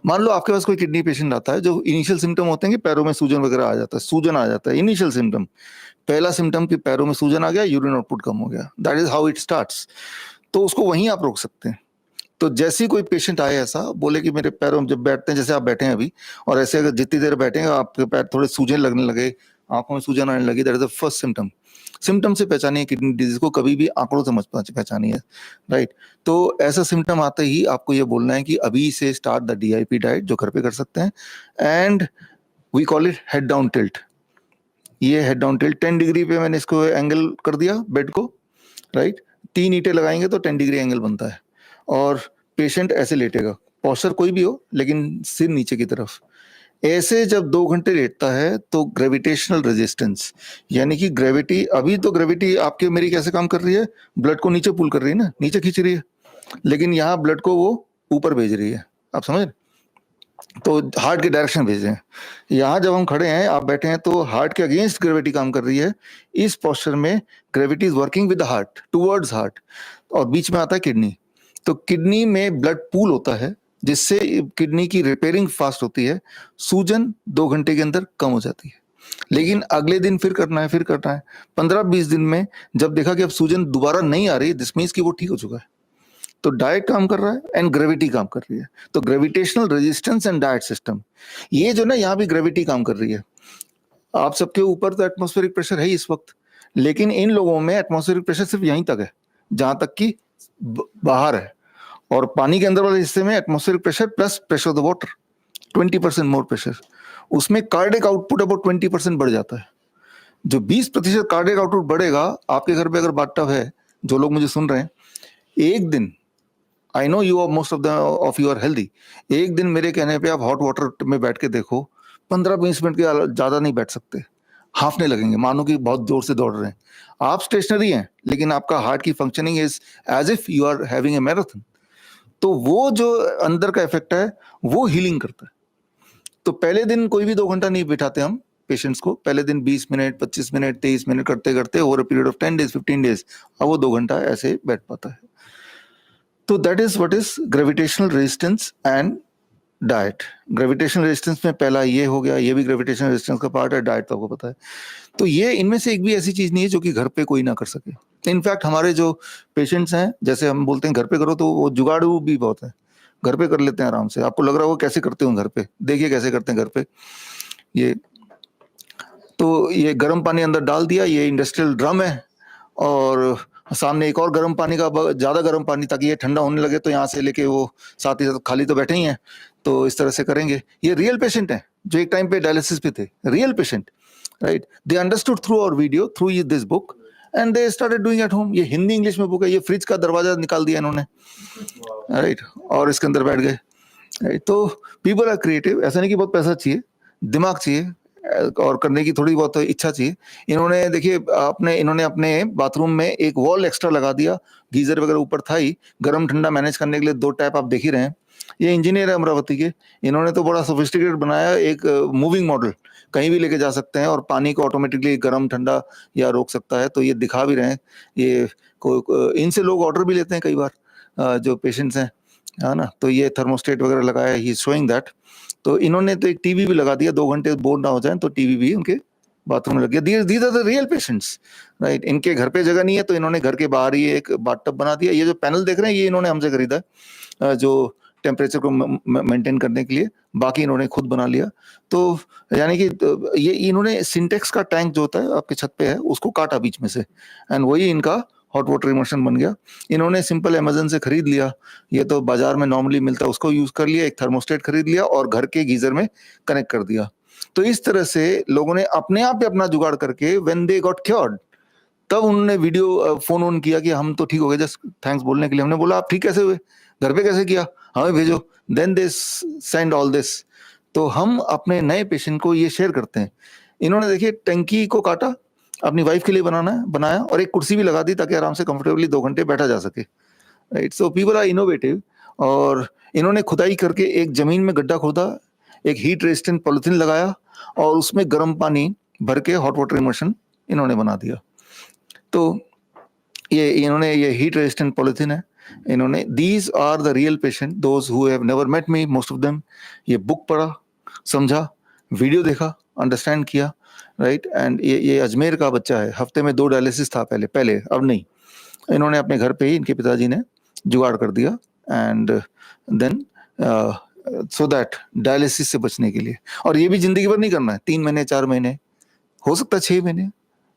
मान लो आपके पास कोई किडनी पेशेंट आता है, जो इनिशियल सिम्टम होते हैं कि पैरों में सूजन वगैरह आ जाता है, सूजन आ जाता है, इनिशियल सिम्टम, पहला सिम्टम कि पैरों में सूजन आ गया, यूरिन आउटपुट कम हो गया, that is how it starts. तो उसको वहीं आप रोक सकते हैं। तो जैसे ही कोई पेशेंट आए ऐसा बोले कि मेरे पैरों में, जब बैठते हैं जैसे आप बैठे हैं अभी, और ऐसे अगर जितनी देर बैठेंगे आपके पैर थोड़े सूजन लगने लगे, आंखों में सूजन आने लगी, that is the first symptom. Symptom से पहचानिए है किडनी डिजीज को, कभी भी आंकड़ों से मत पहचानिए, राइट। तो ऐसा सिम्टम आते ही आपको ये बोलना है कि अभी से स्टार्ट द डीआईपी डाइट, जो घर पे कर सकते हैं, and we call it head down tilt. ये हेड डाउन टिल्ट 10 डिग्री पे मैंने इसको एंगल कर दिया बेड को, राइट। 3 ईंटें लगाएंगे तो 10 डिग्री एंगल बनता है, और पेशेंट ऐसे लेटेगा, पोस्चर कोई भी हो लेकिन सिर नीचे की तरफ। ऐसे जब 2 घंटे लेटता है तो ग्रेविटेशनल रेजिस्टेंस, यानी कि ग्रेविटी, अभी तो ग्रेविटी आपके मेरी कैसे काम कर रही है, ब्लड को नीचे पुल कर रही है ना, नीचे खींच रही है, लेकिन यहाँ ब्लड को वो ऊपर भेज रही है, आप समझ रहे? तो हार्ट के डायरेक्शन भेज रहे हैं। यहाँ जब हम खड़े हैं, आप बैठे हैं, तो हार्ट के अगेंस्ट ग्रेविटी काम कर रही है। इस पोस्चर में gravity is working with the heart towards heart, और बीच में आता है किडनी। तो किडनी में ब्लड पूल होता है, जिससे किडनी की रिपेयरिंग फास्ट होती है, सूजन 2 घंटे के अंदर कम हो जाती है। लेकिन अगले दिन फिर करना है, 15-20 दिन में जब देखा कि अब सूजन दोबारा नहीं आ रही, दिस मीन्स कि वो ठीक हो चुका है। तो डाइट काम कर रहा है एंड ग्रेविटी काम कर रही है। तो gravitational resistance and diet system, ये जो ना, यहाँ भी ग्रेविटी काम कर रही है। आप सबके ऊपर तो एटमॉस्फेरिक प्रेशर है इस वक्त, लेकिन इन लोगों में एटमॉस्फेरिक प्रेशर सिर्फ यहीं तक है जहां तक कि बाहर है, और पानी के अंदर वाले हिस्से में atmospheric pressure plus pressure of the water 20% more pressure, उसमें कार्डियक आउटपुट अबाउट 20% बढ़ जाता है। जो 20% कार्डियक आउटपुट बढ़ेगा, आपके घर पे अगर बाथटब है, जो लोग मुझे सुन रहे हैं, एक दिन, I know you are most of you are healthy, एक दिन मेरे कहने पे आप हॉट वाटर में बैठ के देखो, 15-20 मिनट के ज्यादा नहीं बैठ सकते, हाफने लगेंगे, मानो कि बहुत जोर से दौड़ रहे हैं। आप स्टेशनरी हैं, लेकिन आपका हार्ट की functioning is as if you are having a marathon. तो वो जो अंदर का इफेक्ट है वो हीलिंग करता है। तो पहले दिन कोई भी 2 घंटा नहीं बिठाते हम पेशेंट्स को, पहले दिन 20 मिनट, 25 मिनट, 23 मिनट करते करते over a period of 10 days, 15 days, अब वो 2 घंटा ऐसे बैठ पाता है। तो that is what is gravitational resistance and diet. Gravitational resistance में पहला ये हो गया, ये भी ग्रेविटेशनल रेजिस्टेंस का पार्ट है, डाइट तो आपको पता है। तो ये इनमें से एक भी ऐसी चीज नहीं है जो कि घर पे कोई ना कर सके। इनफैक्ट हमारे जो पेशेंट्स हैं, जैसे हम बोलते हैं घर पे करो, तो वो जुगाड़ू भी बहुत है, घर पे कर लेते हैं आराम से। आपको लग रहा होगा कैसे करते हो घर पे, देखिए कैसे करते हैं घर पे। ये तो ये गर्म पानी अंदर डाल दिया, ये इंडस्ट्रियल ड्रम है, और सामने एक और गर्म पानी का, ज्यादा गर्म पानी, ताकि ये ठंडा होने लगे तो यहाँ से लेके वो साथ ही साथ, खाली तो बैठे ही हैं, तो इस तरह से करेंगे। ये रियल पेशेंट है जो एक टाइम पे डायलिसिस पे थे, real patient, right. They understood through our video, through this book, and they started doing at home. ये हिंदी इंग्लिश में बुक है, ये फ्रिज का दरवाजा निकाल दिया इन्होंने, राइट, और इसके अंदर बैठ गए, राइट। तो पीपल आर क्रिएटिव, ऐसा नहीं कि बहुत पैसा चाहिए, दिमाग चाहिए और करने की थोड़ी बहुत इच्छा चाहिए। इन्होंने देखिए इन्होंने अपने बाथरूम में एक वॉल एक्स्ट्रा लगा दिया, गीजर वगैरह ऊपर था ही, गर्म ठंडा मैनेज करने के लिए 2 टैप आप देख ही रहे हैं। ये इंजीनियर है अमरावती के, इन्होंने तो बड़ा सोफिस्टिकेटेड बनाया, एक मूविंग मॉडल, कहीं भी लेके जा सकते हैं और पानी को ऑटोमेटिकली गर्म ठंडा या रोक सकता है। तो ये दिखा भी रहे हैं, ये इनसे लोग ऑर्डर भी लेते हैं कई बार, जो पेशेंट्स हैं, है ना। तो ये थर्मोस्टेट वगैरह लगाया, ही इज शोइंग दैट। तो इन्होंने तो एक टीवी भी लगा दिया, 2 घंटे बोर ना हो जाए तो टीवी भी उनके बाथरूम में लग गया। These are the real patients, right. इनके घर पे जगह नहीं है, तो इन्होंने घर के बाहर ही एक बाथटब बना दिया। ये जो पैनल देख रहे हैं, ये इन्होंने हमसे खरीदा है, जो टेम्परेचर को मेंटेन करने के लिए, बाकी इन्होंने खुद बना लिया। तो यानी कि ये इन्होंने सिंटेक्स का टैंक जो होता है आपके छत पे है, उसको काटा बीच में से, एंड वही इनका हॉट वाटर इमर्शन बन गया। इन्होंने सिंपल अमेजन से खरीद लिया, ये तो बाजार में नॉर्मली मिलता है, उसको यूज कर लिया, एक थर्मोस्टेट खरीद लिया और घर के गीजर में कनेक्ट कर दिया। तो इस तरह से लोगों ने अपने आप पे अपना जुगाड़ करके, व्हेन दे गॉट क्योर्ड, तब उन्होंने वीडियो फोन ऑन किया कि हम तो ठीक हो गए, जस्ट थैंक्स बोलने के लिए। हमने बोला आप ठीक कैसे हुए, घर पे कैसे किया, हमें भेजो, then they send all this. तो हम अपने नए पेशेंट को ये शेयर करते हैं। इन्होंने देखिए टंकी को काटा, अपनी वाइफ के लिए बनाया, और एक कुर्सी भी लगा दी ताकि आराम से कंफर्टेबली 2 घंटे बैठा जा सके, right. So people are innovative. और इन्होंने खुदाई करके एक जमीन में गड्ढा खोदा, एक हीट रेजिस्टेंट पॉलिथीन लगाया, और उसमें गर्म पानी भर के हॉट वाटर इमर्शन इन्होंने बना दिया। तो ये हीट रेजिस्टेंट पॉलिथीन है, इन्होंने, these are the real patient, those who have never met me, most of them. ये बुक पढ़ा, समझा, वीडियो देखा, अंडरस्टैंड किया, राइट। एंड ये अजमेर का बच्चा है, हफ्ते में 2 डायलिसिस था पहले, अब नहीं। इन्होंने अपने घर पे ही, इनके पिताजी ने जुगाड़ कर दिया, and then so that dialysis से बचने के लिए। और ये भी जिंदगी भर नहीं करना है, 3 महीने 4 महीने, हो सकता है 6 महीने,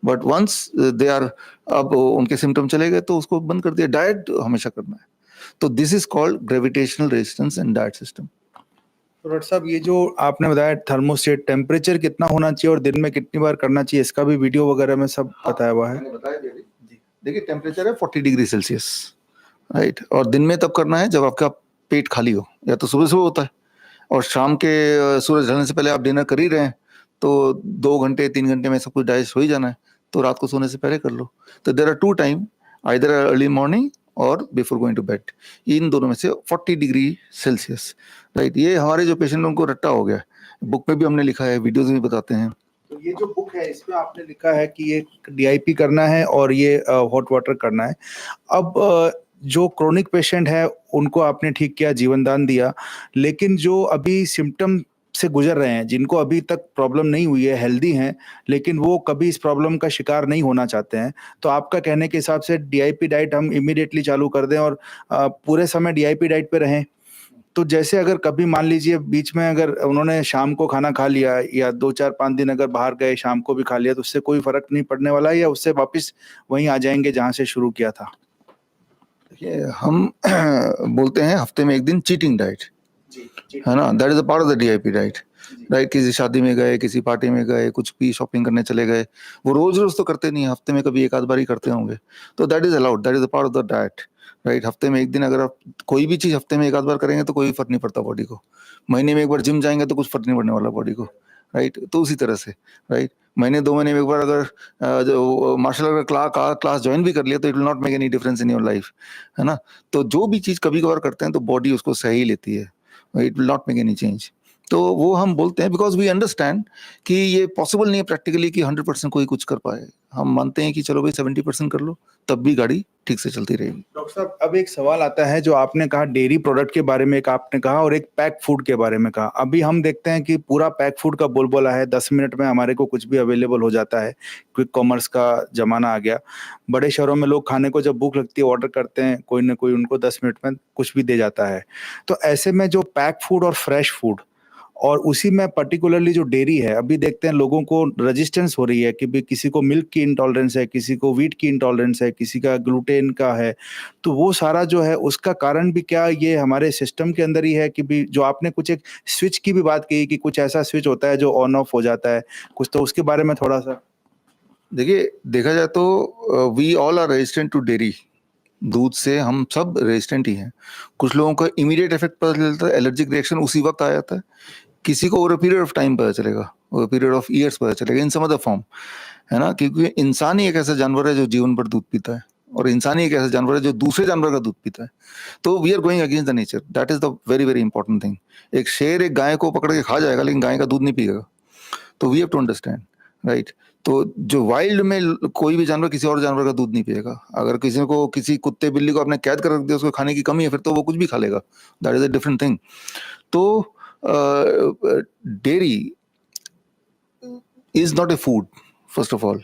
बट वंस दे आर, अब उनके सिम्टम चले गए तो उसको बंद कर दिया। डाइट हमेशा करना है। तो this is called gravitational resistance and diet system. तो डॉक्टर साहब ये जो आपने बताया थर्मोस्टेट टेम्परेचर कितना होना चाहिए और दिन में कितनी बार करना चाहिए, इसका भी वीडियो वगैरह में सब बताया हुआ है। मैंने बताया जी। देखिए टेम्परेचर है 40 डिग्री सेल्सियस, राइट, और दिन में तब करना है जब आपका पेट खाली हो, या तो सुबह सुबह होता है, और शाम के सूरज ढलने से पहले आप डिनर कर ही रहे हैं तो 2 घंटे 3 घंटे में सब कुछ डाइजेस्ट हो ही जाना है, तो रात को सोने से पहले कर लो। तो there are 2 time, either early morning और बिफोर गोइंग टू बेड, इन दोनों में से 40 डिग्री सेल्सियस, राइट। ये हमारे जो पेशेंट उनको रट्टा हो गया, बुक में भी हमने लिखा है, वीडियोज में बताते हैं। तो ये जो बुक है इसमें आपने लिखा है कि ये डीआईपी करना है और ये हॉट वाटर करना है। अब जो क्रोनिक पेशेंट है उनको आपने ठीक किया, जीवन दान दिया, लेकिन जो अभी सिम्टम से गुजर रहे हैं, जिनको अभी तक प्रॉब्लम नहीं हुई है, हेल्दी हैं, लेकिन वो कभी इस प्रॉब्लम का शिकार नहीं होना चाहते हैं, तो आपका कहने के हिसाब से डीआईपी डाइट हम इमीडिएटली चालू कर दें और पूरे समय डीआईपी डाइट पे रहें। तो जैसे अगर कभी मान लीजिए बीच में अगर उन्होंने शाम को खाना खा लिया या 2-4-5 दिन अगर बाहर गए, शाम को भी खा लिया, तो उससे कोई फर्क नहीं पड़ने वाला है या उससे वापस वहीं आ जाएंगे जहां से शुरू किया था? देखिए हम बोलते हैं हफ्ते में 1 दिन चीटिंग डाइट, है ना, that is a part of the DIP diet, right. किसी शादी में गए, किसी पार्टी में गए, कुछ भी शॉपिंग करने चले गए, वो रोज रोज तो करते नहीं, हफ्ते में कभी 1 आध बार ही करते होंगे, तो that is allowed, that is a part of the diet, right. हफ्ते में 1 दिन अगर आप कोई भी चीज हफ्ते में 1 आध बार करेंगे तो कोई फर्क नहीं पड़ता बॉडी को। महीने में 1 बार जिम जाएंगे तो कुछ फर्क नहीं पड़ने वाला बॉडी को, राइट। तो उसी तरह से, राइट, महीने 2 महीने में 1 बार अगर जो मार्शल आर्ट का क्लास ज्वाइन भी कर लिया तो it will not make any difference in your life, है ना। तो जो भी चीज कभी कभार करते हैं तो बॉडी उसको सही लेती है, it will not make any change. तो वो हम बोलते हैं बिकॉज वी अंडरस्टैंड कि ये पॉसिबल नहीं है प्रैक्टिकली कि 100% कोई कुछ कर पाए। हम मानते हैं कि चलो भाई 70% कर लो, तब भी गाड़ी ठीक से चलती रहेगी। डॉक्टर साहब अब एक सवाल आता है, जो आपने कहा डेयरी प्रोडक्ट के बारे में एक आपने कहा और एक पैक फूड के बारे में कहा। अभी हम देखते हैं कि पूरा पैक फूड का बोलबाला है, 10 मिनट में हमारे को कुछ भी अवेलेबल हो जाता है, क्विक कॉमर्स का जमाना आ गया। बड़े शहरों में लोग खाने को जब भूख लगती है ऑर्डर करते हैं, कोई ना कोई उनको 10 मिनट में कुछ भी दे जाता है। तो ऐसे में जो पैक फूड और फ्रेश फूड और उसी में पर्टिकुलरली जो डेयरी है, अभी देखते हैं लोगों को रेजिस्टेंस हो रही है कि भी किसी को मिल्क की इंटॉलरेंस है, किसी को व्हीट की इंटॉलरेंस है, किसी का ग्लूटेन का है। तो वो सारा जो है उसका कारण भी क्या ये हमारे सिस्टम के अंदर ही है कि भी जो आपने कुछ एक स्विच की भी बात कही कि कुछ ऐसा स्विच होता है जो ऑन ऑफ हो जाता है कुछ, तो उसके बारे में थोड़ा सा। देखिए देखा जाए तो we all are resistant to dairy, दूध से हम सब रेजिस्टेंट ही हैं। कुछ लोगों का इमीडिएट इफेक्ट पता चलता है, एलर्जिक रिएक्शन उसी वक्त आ जाता है, किसी को over a period of time पता चलेगा, ओवर पीरियड ऑफ ईयर्स पता चलेगा इन सम अदर फॉर्म, है ना। क्योंकि इंसान ही एक ऐसा जानवर है जो जीवन भर दूध पीता है, और इंसान ही एक ऐसा जानवर है जो दूसरे जानवर का दूध पीता है। तो we are going against the nature, that is the very very important thing. एक शेर एक गाय को पकड़ के खा जाएगा लेकिन गाय का दूध नहीं पिएगा, तो we have to understand, right. तो जो वाइल्ड में कोई भी जानवर किसी और जानवर का दूध नहीं पिएगा। अगर किसी को, किसी कुत्ते बिल्ली को आपने कैद कर रख दिया, उसको खाने की कमी है, फिर तो वो कुछ भी खा लेगा, that is a different thing. तो dairy is not a food first of all,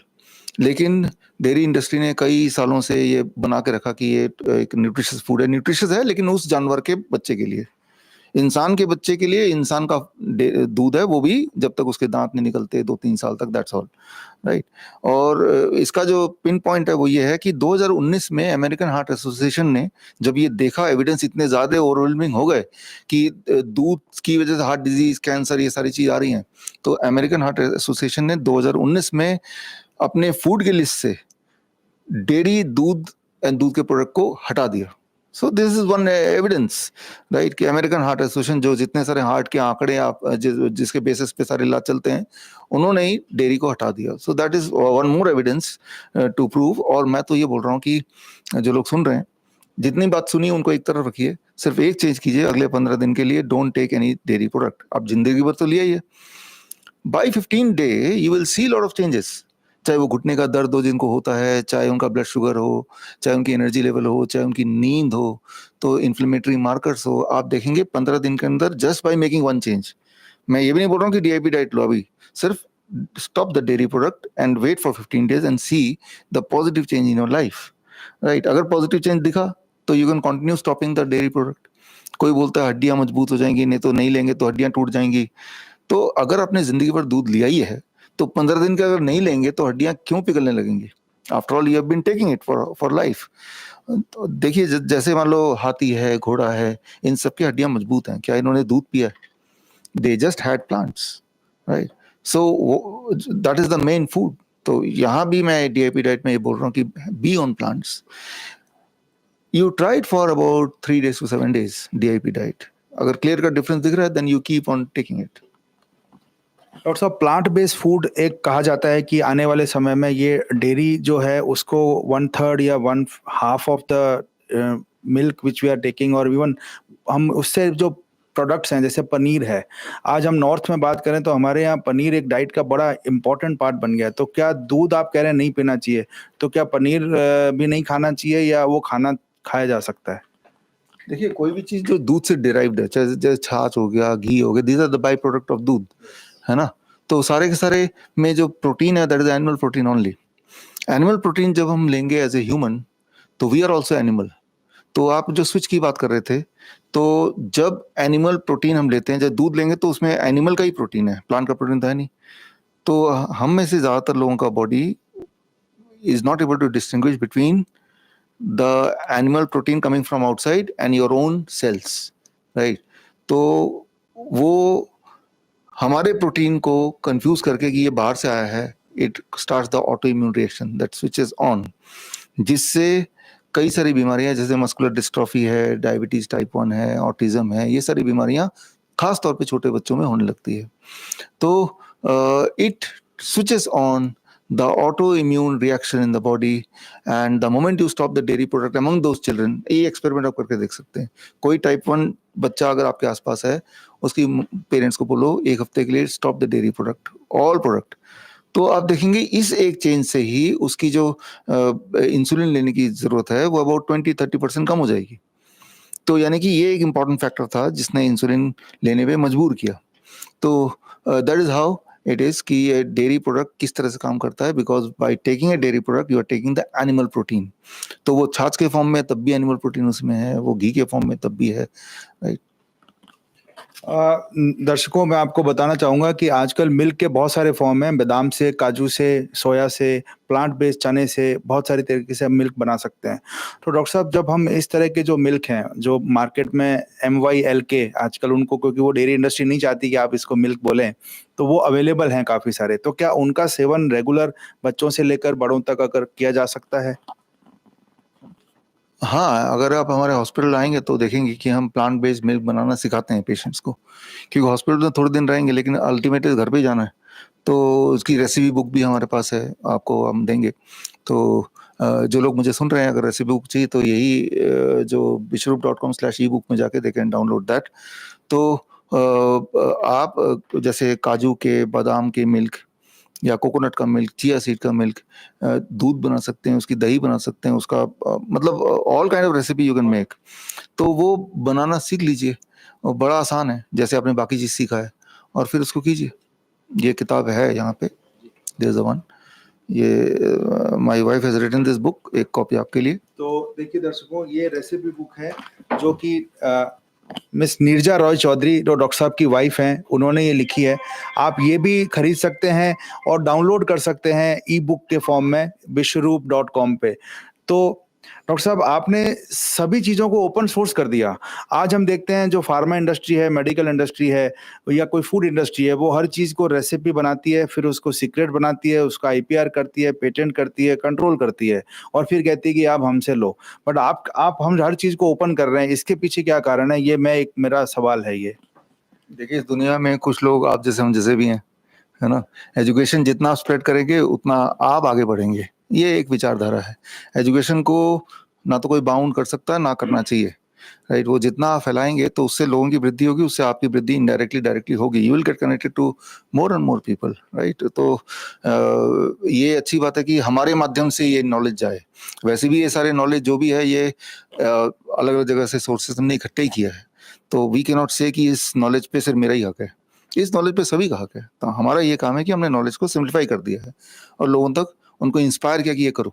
लेकिन डेयरी इंडस्ट्री ने कई सालों से ये बना के रखा कि ये एक न्यूट्रिशियस फूड है। न्यूट्रिशियस है लेकिन उस जानवर के बच्चे के लिए, इंसान के बच्चे के लिए इंसान का दूध है, वो भी जब तक उसके दांत नहीं निकलते 2-3 साल तक, दैट्स ऑल, राइट। और इसका जो पिन पॉइंट है वो ये है कि 2019 में अमेरिकन हार्ट एसोसिएशन ने जब ये देखा, एविडेंस इतने ज्यादा ओवरवेलमिंग हो गए कि दूध की वजह से हार्ट डिजीज, कैंसर, ये सारी चीज आ रही हैं, तो अमेरिकन हार्ट एसोसिएशन ने 2019 में अपने फूड की लिस्ट से डेयरी दूध एंड दूध के प्रोडक्ट को हटा दिया। So this is one evidence, right, कि अमेरिकन हार्ट एसोसिएशन जो जितने सारे हार्ट के आंकड़े आप जिसके बेसिस पे सारे इलाज चलते हैं, उन्होंने ही डेयरी को हटा दिया। So that is one more evidence to prove. और मैं तो ये बोल रहा हूँ कि जो लोग सुन रहे हैं, जितनी बात सुनी उनको एक तरफ रखिए, सिर्फ एक चेंज कीजिए अगले 15 दिन के लिए, don't take any dairy product. आप जिंदगी भर तो लिया ही है, by 15 day you will see lot of changes. चाहे वो घुटने का दर्द हो जिनको होता है, चाहे उनका ब्लड शुगर हो, चाहे उनकी एनर्जी लेवल हो, चाहे उनकी नींद हो, तो इन्फ्लेमेटरी मार्कर्स हो, आप देखेंगे 15 दिन के अंदर just by making one change. मैं ये भी नहीं बोल रहा हूँ कि डीआईपी डाइट लो, अभी सिर्फ stop the dairy product and wait for 15 days and see the positive change in your life, right. अगर पॉजिटिव चेंज दिखा तो you can continue stopping the dairy product. कोई बोलता है हड्डियां मजबूत हो जाएंगी, नहीं तो नहीं लेंगे तो हड्डियां टूट जाएंगी। तो अगर आपने जिंदगी भर दूध लिया ही है तो 15 दिन का अगर नहीं लेंगे तो हड्डियां क्यों पिघलने लगेंगी? After all you have been taking it for life. तो देखिए जैसे मान लो हाथी है, घोड़ा है, इन सब की हड्डियां मजबूत हैं, क्या इन्होंने दूध पिया है? they just had plants, right? So that is the main food. तो यहाँ भी मैं DIP diet में ये बोल रहा हूँ कि be on plants. You try it for about 3 days to 7 days DIP diet. अगर clear का difference दिख रहा है, then you keep on taking it. Doctor साहब, प्लांट बेस्ड फूड एक कहा जाता है कि आने वाले समय में ये डेयरी जो है उसको 1/3 या 1/2 of the milk which we are taking, और इवन हम उससे जो प्रोडक्ट्स हैं जैसे पनीर है, आज हम नॉर्थ में बात करें तो हमारे यहाँ पनीर एक डाइट का बड़ा इंपॉर्टेंट पार्ट बन गया है। तो क्या दूध आप कह रहे हैं नहीं पीना चाहिए, तो क्या पनीर भी नहीं खाना चाहिए या वो खाया जा सकता है? देखिए, कोई भी चीज जो दूध से डिराइव्ड है, चाहे जैसे छाछ हो गया, घी हो गया, these are the by product of दूध, है ना? तो सारे के सारे में जो प्रोटीन है that is animal protein only. Animal protein जब हम लेंगे एज ए ह्यूमन, तो वी आर ऑल्सो एनिमल. तो आप जो स्विच की बात कर रहे थे, तो जब एनिमल प्रोटीन हम लेते हैं, जब दूध लेंगे तो उसमें एनिमल का ही प्रोटीन है, प्लांट का प्रोटीन तो है नहीं. तो हम में से ज्यादातर लोगों का body is not able to distinguish between the animal protein coming from outside and your own cells, right? तो वो हमारे प्रोटीन को कंफ्यूज करके कि ये बाहर से आया है, it starts the autoimmune reaction that switches on, जिससे कई सारी बीमारियां जैसे मस्कुलर डिस्ट्रॉफी है, डायबिटीज टाइप 1 है, ऑटिज्म है, ये सारी बीमारियां खास तौर पे छोटे बच्चों में होने लगती है. तो it switches on the autoimmune reaction in the body, and the moment you stop the dairy product among those children, ये एक्सपेरिमेंट आप करके देख सकते हैं. कोई टाइप 1 बच्चा अगर आपके आसपास है, उसकी पेरेंट्स को बोलो एक हफ्ते के लिए stop the dairy product, all product, तो आप देखेंगे इस एक चेंज से ही उसकी जो इंसुलिन लेने की जरूरत है वो अबाउट 20-30% कम हो जाएगी. तो यानी कि ये एक इंपॉर्टेंट फैक्टर था जिसने इंसुलिन लेने पे मजबूर किया. तो that is how it is कि ये डेयरी प्रोडक्ट किस तरह से काम करता है, because by taking a dairy product you are taking the animal protein. तो वो छाछ के फॉर्म में तब भी एनिमल प्रोटीन उसमें है, वो घी के फॉर्म में तब भी है, राइट? दर्शकों, मैं आपको बताना चाहूँगा कि आजकल मिल्क के बहुत सारे फॉर्म हैं, बादाम से, काजू से, सोया से, प्लांट बेस्ड चने से, बहुत सारी तरीके से हम मिल्क बना सकते हैं. तो डॉक्टर साहब, जब हम इस तरह के जो मिल्क हैं जो मार्केट में MYLK आजकल उनको, क्योंकि वो डेयरी इंडस्ट्री नहीं चाहती कि आप इसको मिल्क बोलें, तो वो अवेलेबल हैं काफ़ी सारे, तो क्या उनका सेवन रेगुलर बच्चों से लेकर बड़ों तक अगर किया जा सकता है? हाँ, अगर आप हमारे हॉस्पिटल आएंगे तो देखेंगे कि हम प्लांट बेस्ड मिल्क बनाना सिखाते हैं पेशेंट्स को, क्योंकि हॉस्पिटल में थोड़े दिन रहेंगे लेकिन अल्टीमेटली घर पे ही जाना है. तो उसकी रेसिपी बुक भी हमारे पास है, आपको हम देंगे. तो जो लोग मुझे सुन रहे हैं, अगर रेसिपी बुक चाहिए तो यही जो bishrup.com/ebook में जाके दे कैन डाउनलोड दैट. तो आप जैसे काजू के, बादाम के मिल्क या कोकोनट का मिल्क, चिया सीड का मिल्क, दूध बना सकते हैं, उसकी दही बना सकते हैं, उसका मतलब all kind of recipe you can make. तो वो बनाना सीख लीजिए, और बड़ा आसान है जैसे आपने बाकी चीज सीखा है, और फिर उसको कीजिए. ये किताब है यहाँ पे, देयर इज वन, ये my wife has written this book, एक कॉपी आपके लिए. तो देखिए दर्शकों, ये रेसिपी बुक है जो कि मिस नीरजा रॉय चौधरी, जो डॉक्टर साहब की वाइफ हैं, उन्होंने ये लिखी है. आप ये भी खरीद सकते हैं और डाउनलोड कर सकते हैं ई बुक के फॉर्म में bishrup.com पे. तो डॉक्टर साहब, आपने सभी चीज़ों को ओपन सोर्स कर दिया. आज हम देखते हैं जो फार्मा इंडस्ट्री है, मेडिकल इंडस्ट्री है या कोई फूड इंडस्ट्री है, वो हर चीज़ को रेसिपी बनाती है, फिर उसको सीक्रेट बनाती है, उसका IPR करती है, पेटेंट करती है, कंट्रोल करती है, और फिर कहती है कि आप हमसे लो. बट आप हम हर चीज़ को ओपन कर रहे हैं, इसके पीछे क्या कारण है? ये मेरा सवाल है ये. देखिए, इस दुनिया में कुछ लोग आप जैसे हम जैसे भी हैं, है ना? एजुकेशन जितना आप स्प्रेड करेंगे उतना आप आगे बढ़ेंगे, ये एक विचारधारा है. एजुकेशन को ना तो कोई बाउंड कर सकता है, ना करना चाहिए, राइट? वो जितना आप फैलाएंगे तो उससे लोगों की वृद्धि होगी, उससे आपकी वृद्धि इनडायरेक्टली डायरेक्टली होगी. You will get connected to more and more people, right? तो ये अच्छी बात है कि हमारे माध्यम से ये नॉलेज जाए. वैसे भी ये सारे नॉलेज जो भी है ये अलग अलग जगह से सोर्सेस हमने इकट्ठे ही किया है. तो वी कैन नॉट से कि इस नॉलेज पे सिर्फ मेरा ही हक है, इस नॉलेज पे सभी का हक है. तो हमारा ये काम है कि हमने नॉलेज को सिंप्लीफाई कर दिया है और लोगों तक उनको इंस्पायर किया कि ये करो,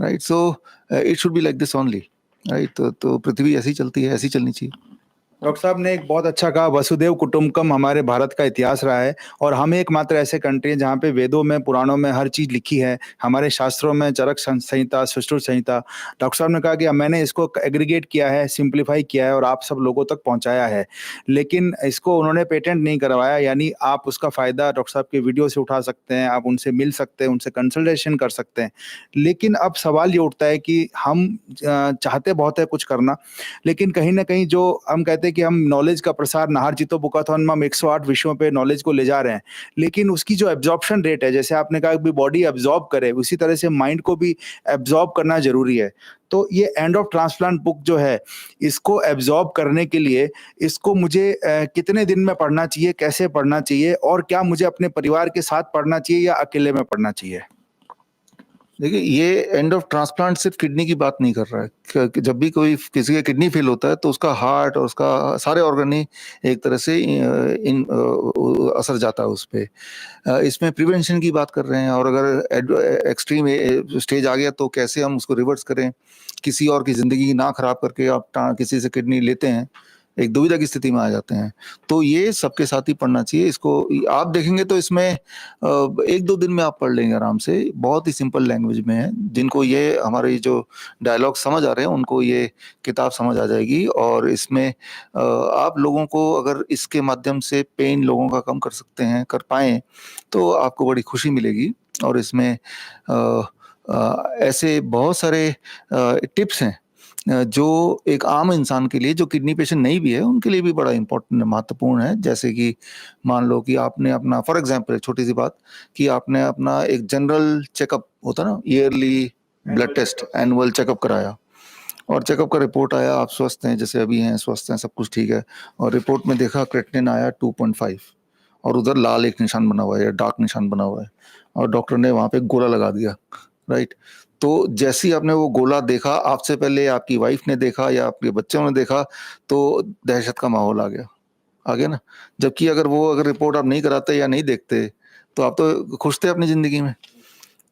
right? So it should be like this only, right? तो पृथ्वी ऐसी चलती है, ऐसी चलनी चाहिए. डॉक्टर साहब ने एक बहुत अच्छा कहा, वसुदेव कुटुंबकम हमारे भारत का इतिहास रहा है और हम एकमात्र ऐसे कंट्री हैं जहाँ पे वेदों में, पुराणों में हर चीज़ लिखी है। हमारे शास्त्रों में चरक संहिता, सुश्रुत संहिता। डॉक्टर साहब ने कहा कि मैंने इसको एग्रीगेट किया है, सिंप्लीफाई किया है और आप सब लोगों तक पहुँचाया है। लेकिन इसको उन्होंने पेटेंट नहीं करवाया, यानी आप उसका फ़ायदा डॉक्टर साहब के वीडियो से उठा सकते हैं, आप उनसे मिल सकते हैं, उनसे कंसल्टेशन कर सकते हैं। लेकिन अब सवाल ये उठता है कि हम चाहते बहुत है कुछ करना, लेकिन कहीं न कहीं जो हम कहते हैं कि हम नॉलेज का प्रसार नाहरजितो बुकाथॉन में हम 108 विषयों पे नॉलेज को ले जा रहे हैं, लेकिन उसकी जो एब्जॉर्प्शन रेट है, जैसे आपने कहा कि बॉडी एब्जॉर्ब करे, उसी तरह से माइंड को भी एब्जॉर्ब करना ज़रूरी है। तो ये एंड ऑफ ट्रांसप्लांट बुक जो है, इसको एब्जॉर्ब करने के लिए इसको मुझे कितने दिन में पढ़ना चाहिए, कैसे पढ़ना चाहिए और क्या मुझे अपने परिवार के साथ पढ़ना चाहिए या अकेले में पढ़ना चाहिए? देखिए, ये एंड ऑफ ट्रांसप्लांट सिर्फ किडनी की बात नहीं कर रहा है कि जब भी कोई किसी का किडनी फेल होता है तो उसका हार्ट और उसका सारे ऑर्गन ही एक तरह से असर जाता है उस पर। इसमें प्रिवेंशन की बात कर रहे हैं और अगर एक्सट्रीम स्टेज आ गया तो कैसे हम उसको रिवर्स करें, किसी और की ज़िंदगी ना खराब करके आप किसी से किडनी लेते हैं, एक दुविधा की स्थिति में आ जाते हैं। तो ये सबके साथ ही पढ़ना चाहिए। इसको आप देखेंगे तो इसमें 1-2 दिन में आप पढ़ लेंगे आराम से। बहुत ही सिंपल लैंग्वेज में है। जिनको ये हमारे जो डायलॉग समझ आ रहे हैं उनको ये किताब समझ आ जाएगी और इसमें आप लोगों को अगर इसके माध्यम से पेन लोगों का कम कर सकते हैं, कर पाएँ, तो आपको बड़ी खुशी मिलेगी। और इसमें ऐसे बहुत सारे टिप्स हैं जो एक आम इंसान के लिए, जो किडनी पेशेंट नहीं भी है, उनके लिए भी बड़ा इम्पोर्टेंट महत्वपूर्ण है। जैसे कि मान लो कि आपने अपना, फॉर एग्जांपल एक छोटी सी बात, कि आपने अपना एक जनरल चेकअप होता ना, yearly blood test, annual checkup कराया और चेकअप का रिपोर्ट आया, आप स्वस्थ हैं, जैसे अभी हैं, स्वस्थ हैं, सब कुछ ठीक है, और रिपोर्ट में देखा क्रेटिनिन आया 2.5 और उधर लाल एक निशान बना हुआ है या डार्क निशान बना हुआ है और डॉक्टर ने वहाँ पे गोला लगा दिया, राइट। तो जैसे ही आपने वो गोला देखा, आपसे पहले आपकी वाइफ ने देखा या आपके बच्चों ने देखा, तो दहशत का माहौल आ गया ना। जबकि अगर रिपोर्ट आप नहीं कराते या नहीं देखते तो आप तो खुश थे अपनी जिंदगी में।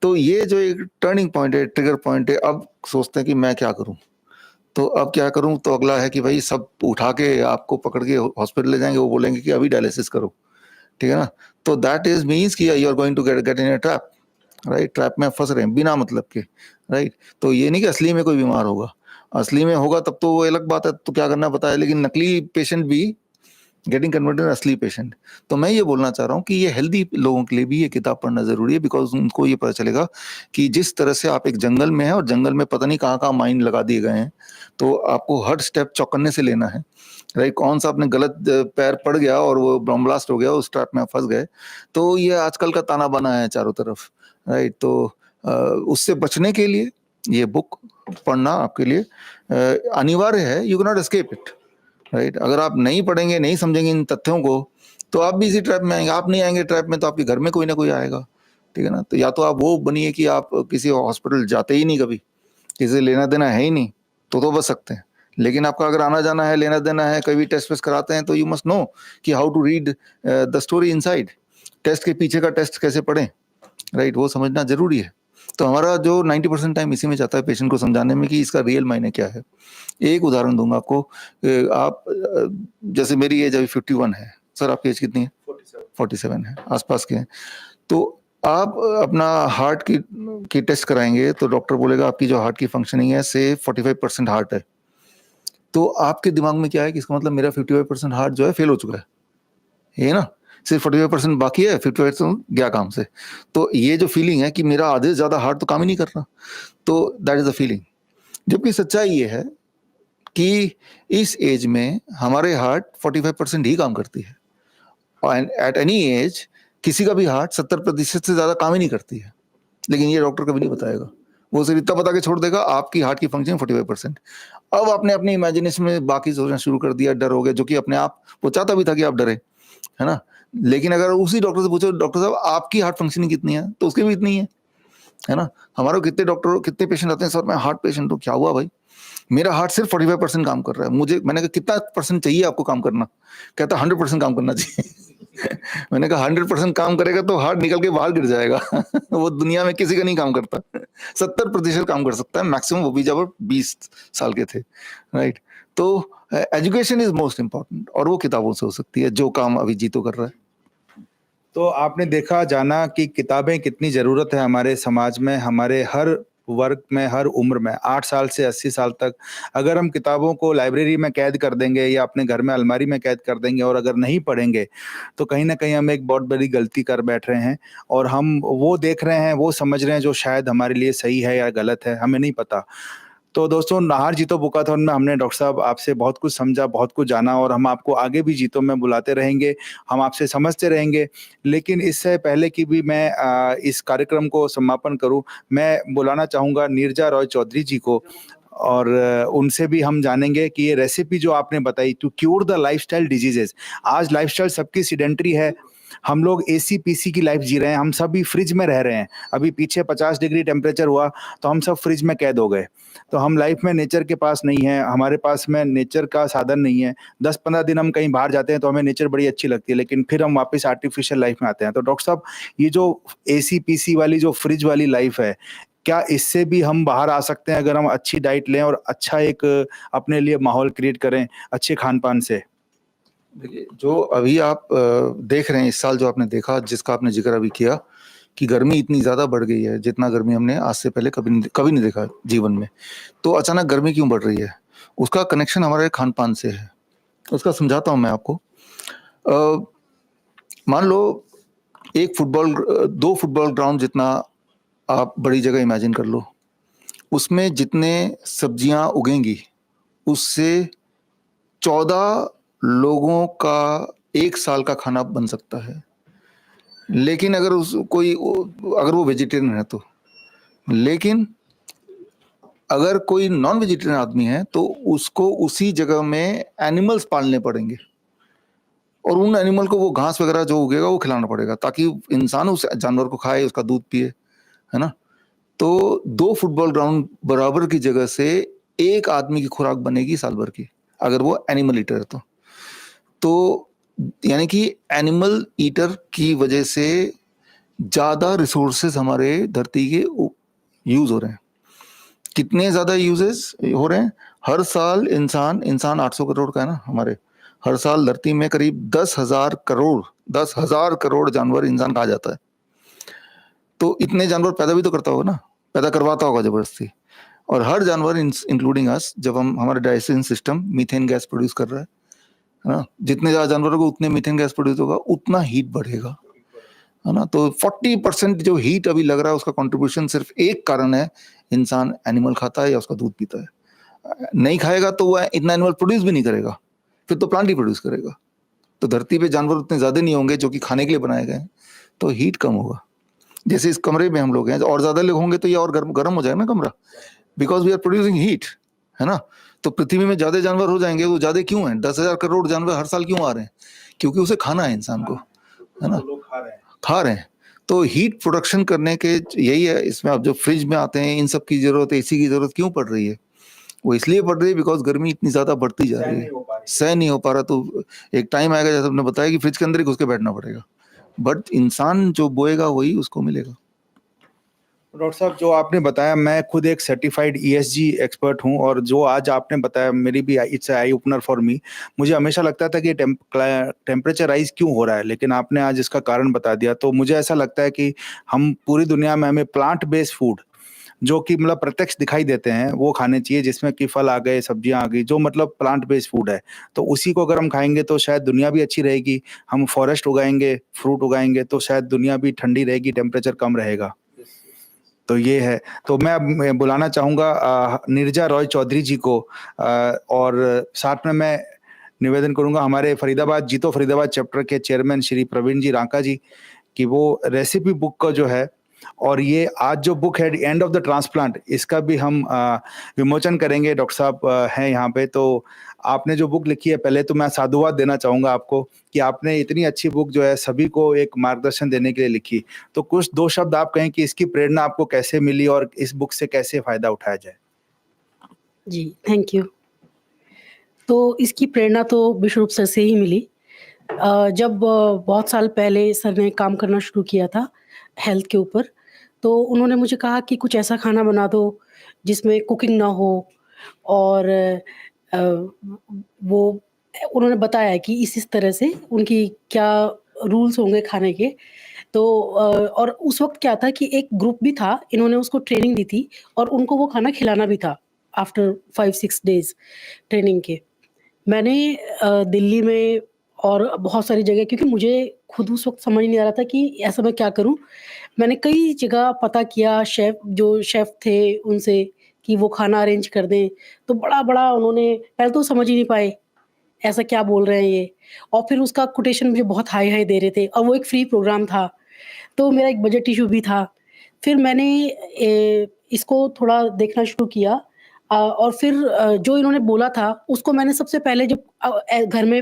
तो ये जो एक टर्निंग पॉइंट है, ट्रिगर पॉइंट है, अब सोचते हैं कि मैं क्या करूं। तो अब क्या करूं, तो अगला है कि भाई सब उठा के आपको पकड़ के हॉस्पिटल ले जाएंगे, वो बोलेंगे कि अभी डायलिसिस करो, ठीक है ना। तो दैट इज मीन्स कि you are going to get in a trap, right. Trap में फंस रहे हैं बिना मतलब के, राइट। तो ये नहीं कि असली में कोई बीमार होगा, असली में होगा तब तो वो अलग बात है, तो क्या करना पता है, लेकिन नकली पेशेंट भी गेटिंग कन्वर्टेड असली पेशेंट। तो मैं ये बोलना चाह रहा हूँ कि ये हेल्दी लोगों के लिए भी ये किताब पढ़ना जरूरी है, बिकॉज उनको ये पता चलेगा कि जिस तरह से आप एक जंगल में हैं और जंगल में पता नहीं कहाँ कहाँ माइन लगा दिए गए हैं, तो आपको हर स्टेप चौकन्ने से लेना है, राइट। कौन सा आपने गलत पैर पड़ गया और वो बम ब्लास्ट हो गया, उस ट्रैप में फंस गए। तो ये आजकल का ताना बाना है चारों तरफ, राइट। तो उससे बचने के लिए ये बुक पढ़ना आपके लिए अनिवार्य है। You can not escape it, right. अगर आप नहीं पढ़ेंगे, नहीं समझेंगे इन तथ्यों को, तो आप भी इसी ट्रैप में आएंगे। आप नहीं आएंगे ट्रैप में तो आपके घर में कोई ना कोई आएगा, ठीक है ना। तो या तो आप वो बनिए कि आप किसी हॉस्पिटल जाते ही नहीं, कभी किसी से लेना देना है ही नहीं, तो बच सकते हैं। लेकिन आपका अगर आना जाना है, लेना देना है, कभी टेस्ट वेस्ट कराते हैं, तो यू मस्ट नो कि how to read the story inside. Test के पीछे का टेस्ट कैसे पढ़ें, राइट, वो समझना जरूरी है। तो हमारा जो 90% टाइम इसी में जाता है, पेशेंट को समझाने में कि इसका रियल मायने क्या है। एक उदाहरण दूंगा आपको। आप जैसे मेरी एज अभी 51 है, सर आपकी एज कितनी है? 47 है, आसपास के हैं। तो आप अपना हार्ट की टेस्ट कराएंगे तो डॉक्टर बोलेगा आपकी जो हार्ट की फंक्शनिंग है से 45% हार्ट है। तो आपके दिमाग में क्या है कि इसका मतलब मेरा 55% हार्ट जो है फेल हो चुका है, ये ना, सिर्फ 45% बाकी है, 50% गया काम से। तो ये जो फीलिंग है कि मेरा आधे से ज्यादा हार्ट तो काम ही नहीं कर रहा, तो दैट इज द फीलिंग। जबकि सच्चाई ये है कि इस एज में हमारे हार्ट 45% ही काम करती है, और एट एनी एज किसी का भी हार्ट 70% से ज्यादा काम ही नहीं करती है। लेकिन ये डॉक्टर कभी नहीं बताएगा, वो सिर्फ इतना बता के छोड़ देगा आपकी हार्ट की फंक्शन 45%। अब आपने अपनी इमेजिनेशन में बाकी सोचना शुरू कर दिया, डर हो गया, जो कि अपने आप वो चाहता भी था कि आप डरे, है ना। लेकिन अगर उसी डॉक्टर से पूछो, डॉक्टर साहब आपकी हार्ट फंक्शनिंग कितनी है, तो उसकी भी इतनी है ना। हमारे कितने पेशेंट आते हैं, सर मैं हार्ट पेशेंट हूँ। क्या हुआ भाई? मेरा हार्ट सिर्फ 45% काम कर रहा है। मैंने कहा कितना परसेंट चाहिए आपको काम करना? कहता 100% काम करना चाहिए। मैंने कहा 100% काम करेगा तो हार्ट निकल के बाहर गिर जाएगा। वो दुनिया में किसी का नहीं काम करता। 70% काम कर सकता है मैक्सिमम, वो भी जब 20 साल के थे, राइट। तो एजुकेशन इज मोस्ट इम्पॉर्टेंट, और वो किताबों से हो सकती है, जो काम अभी जीतो कर रहा है। तो आपने देखा जाना कि किताबें कितनी ज़रूरत है हमारे समाज में, हमारे हर वर्ग में, हर उम्र में, 8 साल से 80 साल तक। अगर हम किताबों को लाइब्रेरी में कैद कर देंगे या अपने घर में अलमारी में कैद कर देंगे और अगर नहीं पढ़ेंगे, तो कहीं न कहीं हम एक बहुत बड़ी गलती कर बैठ रहे हैं और हम वो देख रहे हैं, वो समझ रहे हैं जो शायद हमारे लिए सही है या गलत है, हमें नहीं पता। तो दोस्तों, नाहर जीतो बुकाथॉन में हमने डॉक्टर साहब आपसे बहुत कुछ समझा, बहुत कुछ जाना और हम आपको आगे भी जीतों में बुलाते रहेंगे, हम आपसे समझते रहेंगे। लेकिन इससे पहले कि भी मैं इस कार्यक्रम को समापन करूं, मैं बुलाना चाहूँगा नीरजा रॉय चौधरी जी को और उनसे भी हम जानेंगे कि ये रेसिपी जो आपने बताई to cure the lifestyle diseases. आज लाइफस्टाइल सबकी सीडेंटरी है, हम लोग एसी पीसी की लाइफ जी रहे हैं, हम सभी फ्रिज में रह रहे हैं। अभी पीछे 50 डिग्री टेम्परेचर हुआ तो हम सब फ्रिज में कैद हो गए। तो हम लाइफ में नेचर के पास नहीं है, हमारे पास में नेचर का साधन नहीं है। 10-15 दिन हम कहीं बाहर जाते हैं तो हमें नेचर बड़ी अच्छी लगती है, लेकिन फिर हम वापस आर्टिफिशियल लाइफ में आते हैं। तो डॉक्टर साहब, ये जो एसी पीसी वाली जो फ्रिज वाली लाइफ है, क्या इससे भी हम बाहर आ सकते हैं अगर हम अच्छी डाइट लें और अच्छा एक अपने लिए माहौल क्रिएट करें अच्छे खान पान से? देखिए, जो अभी आप देख रहे हैं, इस साल जो आपने देखा, जिसका आपने जिक्र अभी किया कि गर्मी इतनी ज़्यादा बढ़ गई है, जितना गर्मी हमने आज से पहले कभी नहीं देखा जीवन में। तो अचानक गर्मी क्यों बढ़ रही है? उसका कनेक्शन हमारे खान पान से है। उसका समझाता हूँ मैं आपको। मान लो दो फुटबॉल ग्राउंड जितना आप बड़ी जगह इमेजिन कर लो, उसमें जितने सब्जियां उगेंगी उससे 14 लोगों का 1 साल का खाना बन सकता है। लेकिन अगर वो वेजिटेरियन है तो, लेकिन अगर कोई नॉन वेजिटेरियन आदमी है तो उसको उसी जगह में एनिमल्स पालने पड़ेंगे और उन एनिमल को वो घास वगैरह जो उगेगा वो खिलाना पड़ेगा ताकि इंसान उस जानवर को खाए, उसका दूध पिए, है ना। तो 2 फुटबॉल ग्राउंड बराबर की जगह से एक आदमी की खुराक बनेगी साल भर की, अगर वो एनिमल ईटर है तो यानी कि एनिमल ईटर की वजह से ज्यादा रिसोर्सेज हमारे धरती के यूज हो रहे हैं। कितने ज्यादा यूजेस हो रहे हैं? हर साल इंसान 800 करोड़ का है ना हमारे, हर साल धरती में करीब 10,000 करोड़ जानवर इंसान खा जाता है। तो इतने जानवर पैदा भी तो करता होगा ना, पैदा करवाता होगा जबरदस्ती। और हर जानवर इंक्लूडिंग अस, जब हमारे digestion system methane gas produce कर रहा है ना, जितने ज्यादा जानवरों को उतने मीथेन गैस प्रोड्यूस होगा, उतना हीट बढ़ेगा, है ना। तो 40% जो हीट अभी लग रहा है उसका कंट्रीब्यूशन सिर्फ एक कारण है, इंसान एनिमल खाता है या उसका दूध पीता है। नहीं खाएगा तो वह इतना एनिमल प्रोड्यूस भी नहीं करेगा, फिर तो प्लांट ही प्रोड्यूस करेगा। तो धरती पे जानवर उतने ज्यादा नहीं होंगे जो कि खाने के लिए बनाए गए हैं, तो हीट कम होगा। जैसे इस कमरे में हम लोग हैं, और ज्यादा लोग होंगे तो ये और गर्म हो जाएगा ना कमरा, because we are producing heat, है ना। तो पृथ्वी में ज्यादा जानवर हो जाएंगे, वो ज्यादा क्यों है? 10,000 करोड़ जानवर हर साल क्यों आ रहे हैं? क्योंकि उसे खाना है इंसान को, है ना, खा रहे हैं। तो हीट प्रोडक्शन करने के यही है इसमें। आप जो फ्रिज में आते हैं, इन सब की जरूरत, एसी की जरूरत क्यों पड़ रही है? वो इसलिए बढ़ रही है बिकॉज गर्मी इतनी ज्यादा बढ़ती जा रही है, सहन नहीं हो पा रहा। तो एक टाइम आएगा, जैसे आपने बताया, कि फ्रिज के अंदर ही घुस के बैठना पड़ेगा। बट इंसान जो बोएगा वही उसको मिलेगा। डॉक्टर साहब, जो आपने बताया, मैं खुद एक सर्टिफाइड ESG एक्सपर्ट हूं और जो आज आपने बताया मेरी भी it's eye opener for me. मुझे हमेशा लगता था कि टेम्परेचर राइज क्यों हो रहा है, लेकिन आपने आज इसका कारण बता दिया। तो मुझे ऐसा लगता है कि हम पूरी दुनिया में हमें प्लांट बेस्ड फूड, जो कि मतलब प्रत्यक्ष दिखाई देते हैं, वो खाने चाहिए, जिसमें कि फल आ गए, सब्जियां आ गई, जो मतलब प्लांट बेस्ड फूड है। तो उसी को अगर हम खाएंगे तो शायद दुनिया भी अच्छी रहेगी। हम फॉरेस्ट उगाएंगे, फ्रूट उगाएंगे, तो शायद दुनिया भी ठंडी रहेगी, टेम्परेचर कम रहेगा। तो ये है। तो मैं बुलाना चाहूँगा नीरजा रॉय चौधरी जी को और साथ में मैं निवेदन करूँगा हमारे जीतो फरीदाबाद चैप्टर के चेयरमैन श्री प्रवीण जी रांका जी कि वो रेसिपी बुक का जो है, और ये आज जो बुक है एंड ऑफ द ट्रांसप्लांट, इसका भी हम विमोचन करेंगे। डॉक्टर साहब हैं यहाँ पे। तो आपने जो बुक लिखी है, पहले तो मैं साधुवाद देना चाहूँगा आपको कि आपने इतनी अच्छी बुक जो है सभी को एक मार्गदर्शन देने के लिए लिखी। तो कुछ 2 शब्द आप कहें कि इसकी प्रेरणा आपको कैसे मिली और इस बुक से कैसे फ़ायदा उठाया जाए? जी, थैंक यू। तो इसकी प्रेरणा तो विश्वरूप सर से ही मिली। जब बहुत साल पहले सर ने काम करना शुरू किया था हेल्थ के ऊपर, तो उन्होंने मुझे कहा कि कुछ ऐसा खाना बना दो जिसमें कुकिंग ना हो और वो उन्होंने बताया कि इस तरह से उनकी क्या रूल्स होंगे खाने के। तो और उस वक़्त क्या था कि एक ग्रुप भी था, इन्होंने उसको ट्रेनिंग दी थी और उनको वो खाना खिलाना भी था आफ्टर 5-6 डेज़ ट्रेनिंग के। मैंने दिल्ली में और बहुत सारी जगह, क्योंकि मुझे खुद उस वक़्त समझ नहीं आ रहा था कि ऐसा मैं क्या करूँ? मैंने कई जगह पता किया, जो शेफ़ थे उनसे कि वो खाना अरेंज कर दें। तो बड़ा-बड़ा उन्होंने पहले तो समझ ही नहीं पाए, ऐसा क्या बोल रहे हैं ये? और फिर उसका कोटेशन मुझे बहुत हाई-हाई दे रहे थे और वो एक फ्री प्रोग्राम था। तो मेरा एक बजट इश्यू भी था। फिर मैंने इसको थोड़ा देखना शुरू किया और फिर जो इन्होंने बोला था उसको मैंने सबसे पहले जब घर में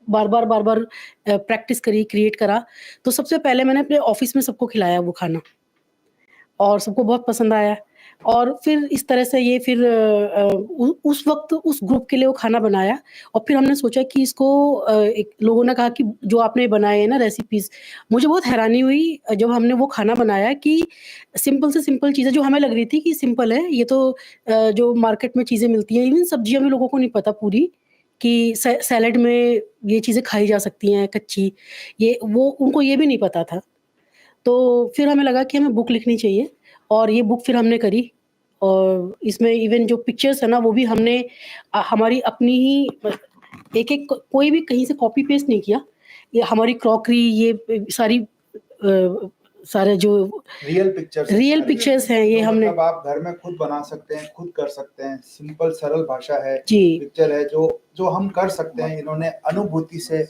बार-बार प्रैक्टिस करी, क्रिएट करा, तो सबसे पहले मैंने अपने ऑफ़िस में सबको खिलाया वो खाना और सबको बहुत पसंद आया। और फिर इस तरह से ये फिर उस वक़्त उस ग्रुप के लिए वो खाना बनाया और फिर हमने सोचा कि इसको एक लोगों ने कहा कि जो आपने बनाए हैं ना रेसिपीज़, मुझे बहुत हैरानी हुई जब हमने वो खाना बनाया कि सिंपल से सिंपल चीज़ें जो हमें लग रही थी कि सिंपल है, ये तो जो मार्केट में चीज़ें मिलती हैं, इवन सब्जियाँ भी लोगों को नहीं पता पूरी कि सैलेड में ये चीज़ें खाई जा सकती हैं कच्ची, ये वो उनको ये भी नहीं पता था। तो फिर हमें लगा कि हमें बुक लिखनी चाहिए और ये बुक फिर हमने करी और इसमें इवन जो पिक्चर्स है ना वो भी हमने हमारी अपनी ही एक-एक कोई भी कहीं से कॉपी पेस्ट नहीं किया। ये हमारी क्रॉकरी ये सारी सारे जो रियल पिक्चर्स हैं ये जो हमने मतलब आप घर में खुद बना सकते हैं, खुद कर सकते हैं, सिंपल सरल भाषा है, जी। पिक्चर है जो हम कर सकते हैं। इन्होंने अनुभूति से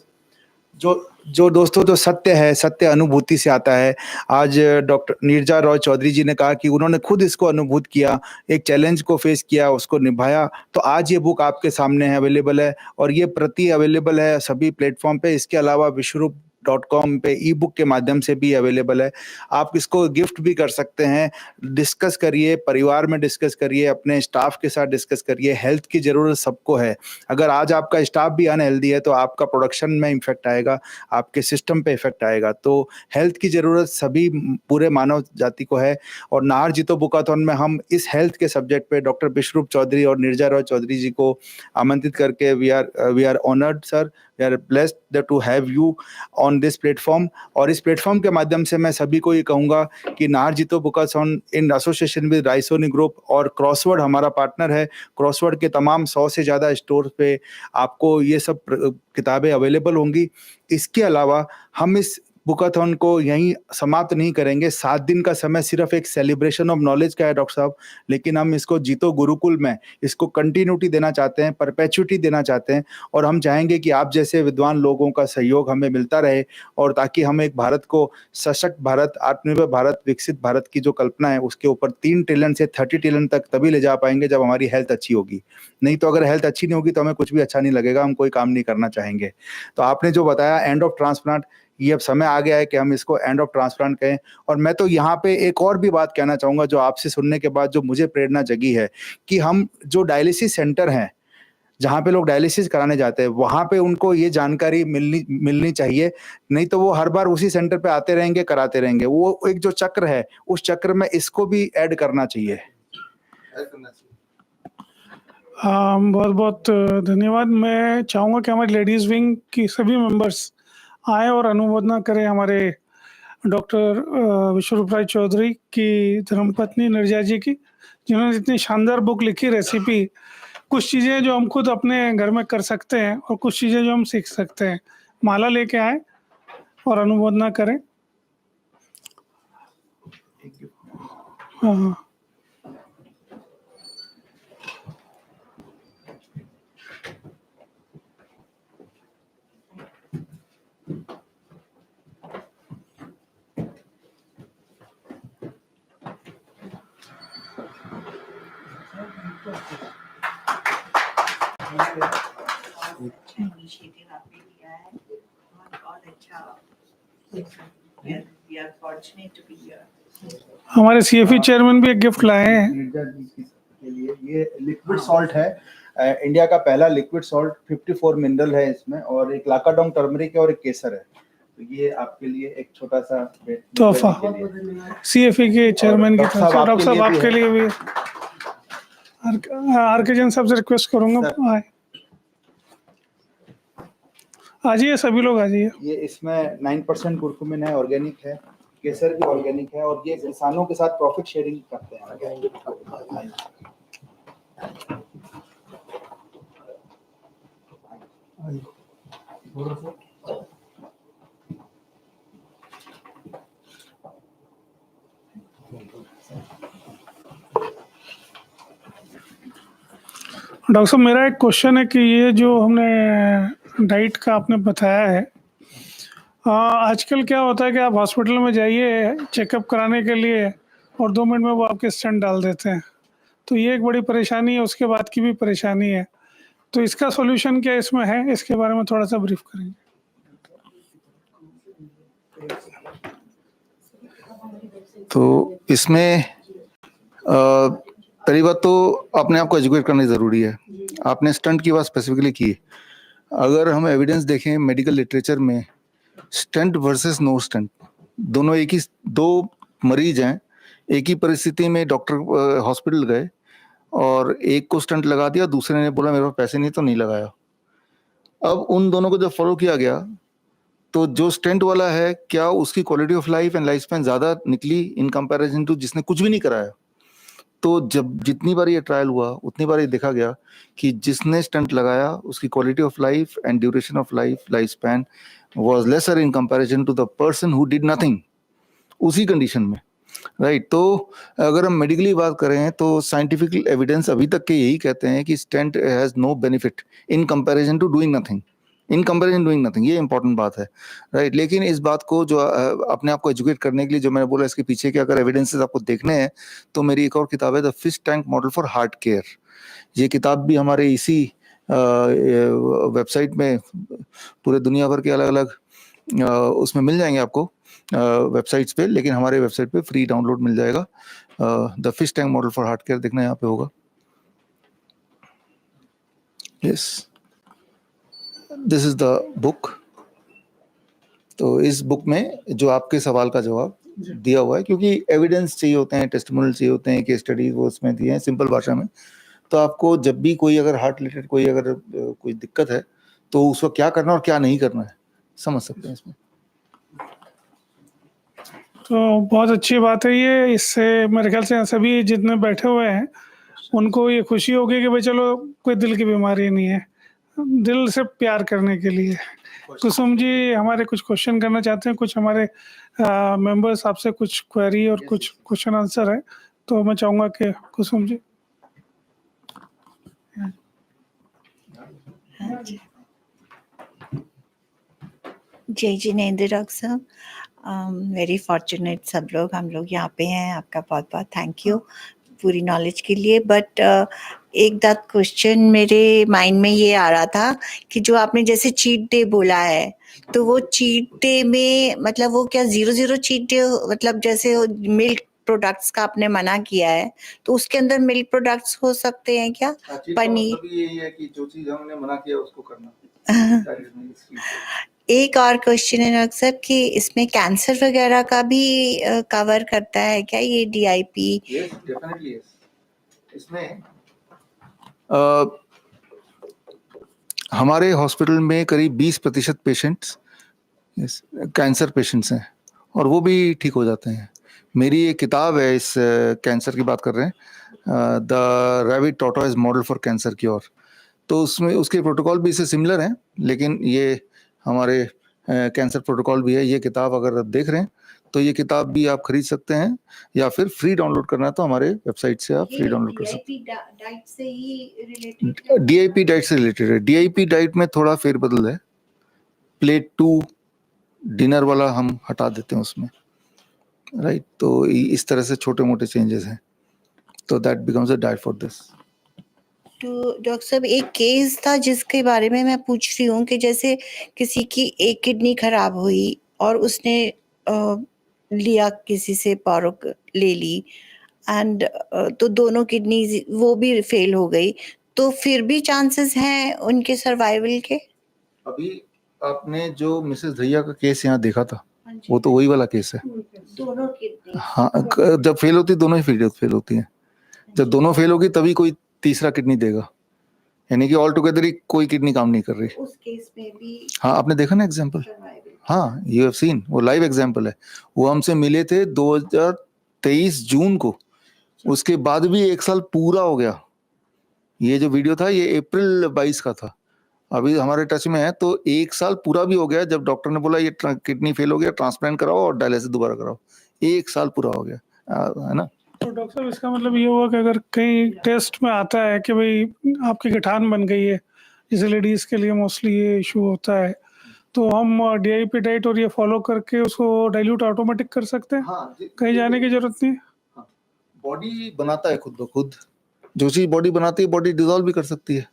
जो दोस्तों जो सत्य है, सत्य अनुभूति से आता है। आज डॉक्टर नीरजा रॉय चौधरी जी ने कहा कि उन्होंने खुद इसको अनुभूत किया, एक चैलेंज को फेस किया, उसको निभाया। तो आज ये बुक आपके सामने है, अवेलेबल है और ये प्रति अवेलेबल है सभी प्लेटफ़ॉर्म पे। इसके अलावा विश्वरूप.com पे ई-बुक के माध्यम से भी अवेलेबल है। आप इसको गिफ्ट भी कर सकते हैं। डिस्कस करिए, परिवार में डिस्कस करिए, अपने स्टाफ के साथ डिस्कस करिए। हेल्थ की ज़रूरत सबको है। अगर आज आपका स्टाफ भी अनहेल्दी है तो आपका प्रोडक्शन में इफ़ेक्ट आएगा, आपके सिस्टम पे इफ़ेक्ट आएगा। तो हेल्थ की ज़रूरत सभी पूरे मानव जाति को है और नाहर जीतो बुकाथॉन में हम इस हेल्थ के सब्जेक्ट पे डॉक्टर विश्वरूप चौधरी और नीरजा रॉय चौधरी जी को आमंत्रित करके we are honoured sir, we are blessed to have you on this platform. और इस प्लेटफॉर्म के माध्यम से मैं सभी को ये कहूँगा कि नाहर जीतो bookathon in association with Raisoni group और क्रॉसवर्ड हमारा पार्टनर है। क्रॉसवर्ड के तमाम 100 से ज़्यादा स्टोर पे आपको ये सब किताबें अवेलेबल होंगी। इसके अलावा हम इस बुकाथॉन को यहीं समाप्त नहीं करेंगे। 7 दिन का समय सिर्फ एक सेलिब्रेशन ऑफ नॉलेज का है डॉक्टर साहब, लेकिन हम इसको जीतो गुरुकुल में इसको कंटिन्यूटी देना चाहते हैं, परपेचुइटी देना चाहते हैं और हम चाहेंगे कि आप जैसे विद्वान लोगों का सहयोग हमें मिलता रहे और ताकि हम एक भारत को सशक्त भारत, आत्मनिर्भर भारत, विकसित भारत की जो कल्पना है उसके ऊपर 3 ट्रिलियन से 30 ट्रिलियन तक तभी ले जा पाएंगे जब हमारी हेल्थ अच्छी होगी। नहीं तो अगर हेल्थ अच्छी नहीं होगी तो हमें कुछ भी अच्छा नहीं लगेगा, हम कोई काम नहीं करना चाहेंगे। तो आपने जो बताया एंड ऑफ ट्रांसप्लांट, ये अब समय आ गया है कि हम इसको एंड ऑफ ट्रांसप्लांट कहें। और मैं तो यहाँ पे एक और भी बात कहना चाहूँगा जो आपसे सुनने के बाद जो मुझे प्रेरणा जगी है कि हम जो डायलिसिस सेंटर हैं, जहाँ पे लोग डायलिसिस कराने जाते हैं, वहाँ पे उनको ये जानकारी मिलनी चाहिए। नहीं तो वो हर बार उसी सेंटर पे आते रहेंगे, कराते रहेंगे। वो एक जो चक्र है, उस चक्र में इसको भी ऐड करना चाहिए। बहुत बहुत धन्यवाद। मैं चाहूँगा कि हमारे लेडीज़ विंग की सभी मेंबर्स आए और अनुमोदना करें हमारे डॉक्टर विश्वरूप राय चौधरी की धर्मपत्नी नीरजा जी की, जिन्होंने इतनी शानदार बुक लिखी रेसिपी। कुछ चीज़ें जो हम खुद अपने घर में कर सकते हैं और कुछ चीज़ें जो हम सीख सकते हैं। माला लेके आए और अनुमोदना करें। हाँ, इनिशिएटिव आपने लिया है बहुत अच्छा। We are fortunate to be here. हमारे सीएफई चेयरमैन भी एक गिफ्ट लाए हैं। नीरजा जी के लिए ये लिक्विड सॉल्ट है, इंडिया का पहला लिक्विड सॉल्ट, 54 मिनरल है इसमें और एक लाकाडोंग टर्मरिक है और एक केसर है। तो ये आपके लिए एक छोटा सा तोहफा सीएफई के चेयरमैन की तरफ से। डॉक्टर साहब आपके लिए भी आर के जैन साहब से रिक्वेस्ट करूंगा आए, आ जाइए सभी लोग आ जाइए। ये इसमें 9% कुरकुमिन है, ऑर्गेनिक है, केसर भी ऑर्गेनिक है और ये किसानों के साथ प्रॉफिट शेयरिंग करते हैं। डॉक्टर साहब मेरा एक क्वेश्चन है कि ये जो हमने डाइट का आपने बताया है, आजकल क्या होता है कि आप हॉस्पिटल में जाइए चेकअप कराने के लिए और 2 मिनट में वो आपके स्टेंट डाल देते हैं, तो ये एक बड़ी परेशानी है, उसके बाद की भी परेशानी है, तो इसका सॉल्यूशन क्या इसमें है, इसके बारे में थोड़ा सा ब्रीफ करेंगे। तो इसमें पहली बात तो अपने आप को एजुकेट करना जरूरी है। आपने स्टंट की बात स्पेसिफिकली की, अगर हम एविडेंस देखें मेडिकल लिटरेचर में, स्टंट वर्सेस नो स्टंट दोनों एक ही, दो मरीज हैं, एक ही परिस्थिति में डॉक्टर हॉस्पिटल गए और एक को स्टंट लगा दिया, दूसरे ने बोला मेरे पास पैसे नहीं तो नहीं लगाया। अब उन दोनों को जब फॉलो किया गया तो जो स्टेंट वाला है, क्या उसकी quality of life and life span ज्यादा निकली इन कंपैरिजन टू जिसने कुछ भी नहीं कराया। तो जब जितनी बार ये ट्रायल हुआ उतनी बार ये देखा गया कि जिसने स्टंट लगाया उसकी quality of life and duration of life span was lesser in comparison to the person who did nothing उसी कंडीशन में, राइट। तो अगर हम मेडिकली बात करें तो साइंटिफिक एविडेंस अभी तक के यही कहते हैं कि stent has no benefit in comparison to doing nothing, in comparison doing nothing, ये इंपॉर्टेंट बात है, राइट। लेकिन इस बात को जो अपने आप को एजुकेट करने के लिए जो मैंने बोला, इसके पीछे के अगर एविडेंसेस आपको देखने हैं तो मेरी एक और किताब है the fish tank model for heart care. ये किताब भी हमारे इसी वेबसाइट में पूरे दुनिया भर के अलग अलग उसमें मिल जाएंगे आपको वेबसाइट्स पे, लेकिन हमारे वेबसाइट पे फ्री डाउनलोड मिल जाएगा। The fish tank model for heart care देखना यहाँ पे होगा। Yes, this is the book. तो इस बुक में जो आपके सवाल का जवाब दिया हुआ है, क्योंकि एविडेंस चाहिए होते हैं, टेस्टिमोनियल चाहिए होते हैं, केस स्टडीज वो उसमें दिए हैं सिंपल भाषा में। तो आपको जब भी कोई अगर हार्ट रिलेटेड कोई दिक्कत है तो उसको क्या करना और क्या नहीं करना है समझ सकते हैं इसमें। तो बहुत अच्छी बात है ये, इससे मेरे ख्याल से सभी जितने बैठे हुए हैं उनको ये खुशी होगी कि भाई चलो कोई दिल की बीमारी नहीं है, दिल से प्यार करने के लिए। कुसुम जी हमारे कुछ क्वेश्चन करना चाहते हैं, कुछ हमारे मेंबर्स आपसे कुछ क्वेरी और कुछ क्वेश्चन आंसर है, तो मैं चाहूँगा कि कुसुम जी। जय जिनेंद्र डॉक्टर साहब, वेरी फॉर्चुनेट सब लोग, हम लोग यहाँ पे हैं, आपका बहुत बहुत थैंक यू पूरी नॉलेज के लिए। बट एक दैट क्वेश्चन मेरे माइंड में ये आ रहा था कि जो आपने जैसे चीट डे बोला है, तो वो चीट डे में मतलब वो क्या 0-0 चीट डे, मतलब जैसे मिल्क प्रोडक्ट्स का आपने मना किया है तो उसके अंदर मिल्क प्रोडक्ट्स हो सकते हैं क्या? पनीर, यही है कि जो चीज हमने मना किया उसको करना। एक और क्वेश्चन है डॉक्टर साहब कि इसमें कैंसर वगैरह का भी कवर करता है क्या ये DIP? Yes, definitely yes. इसमें हमारे हॉस्पिटल में करीब 20% पेशेंट्स कैंसर पेशेंट्स हैं और वो भी ठीक हो जाते हैं। मेरी एक किताब है इस कैंसर की बात कर रहे हैं, the rabbit tortoise model for cancer cure. तो उसमें उसके प्रोटोकॉल भी इससे सिमिलर हैं, लेकिन ये हमारे कैंसर प्रोटोकॉल भी है। ये किताब अगर आप देख रहे हैं तो ये किताब भी आप खरीद सकते हैं या फिर फ्री डाउनलोड करना है तो हमारे वेबसाइट से आप फ्री डाउनलोड कर सकते हैं। डाइट से ही रिलेटेड? DIP डाइट से रिलेटेड है। DIP डाइट में थोड़ा फेरबदल है, प्लेट 2 डिनर वाला हम हटा देते हैं उसमें, राइट। तो इस तरह से छोटे मोटे चेंजेस हैं, तो that becomes a diet for this. तो डॉक्टर साहब एक केस था जिसके बारे में मैं पूछ रही हूँ कि जैसे किसी की एक किडनी खराब हुई और उसने लिया किसी से पौरुक ले ली एंड तो दोनों किडनी वो भी फेल हो गई, तो फिर भी चांसेस हैं उनके सर्वाइवल के? अभी आपने जो मिसेस दहिया का केस यहाँ देखा था वो तो वही वाला केस है। दोनों किडनी? हाँ, जब फेल होती दोनों ही फेल होती हैं। जब दोनों फेल होगी तभी कोई तीसरा किडनी देगा, यानी कि ऑल टुगेदर ही कोई किडनी काम नहीं कर रही। उस केस में भी हाँ, आपने देखा ना एग्जाम्पल, survival। हाँ यू हैव सीन, वो लाइव एग्जाम्पल है। वो हमसे मिले थे 2023 जून को, उसके बाद भी 1 साल पूरा हो गया। ये जो वीडियो था ये अप्रैल 22 का था, अभी हमारे टच में है, तो 1 साल पूरा भी हो गया जब डॉक्टर ने बोला ये किडनी फेल हो गया, ट्रांसप्लांट कराओ और डायलिसिस दोबारा कराओ। 1 साल पूरा हो गया, है ना। तो डॉक्टर साहब इसका मतलब ये हुआ कि अगर कहीं टेस्ट में आता है कि भाई आपकी गठान बन गई है, जैसे लेडीज के लिए मोस्टली ये इशू होता है, तो हम डीआईपी डाइट और ये फॉलो करके उसको डाइल्यूट ऑटोमेटिक कर सकते हैं, हाँ, कहीं जाने की जरूरत नहीं। बॉडी बनाता है खुद ब खुद, जो चीज बॉडी बनाती है बॉडी डिसॉल्व भी कर सकती है।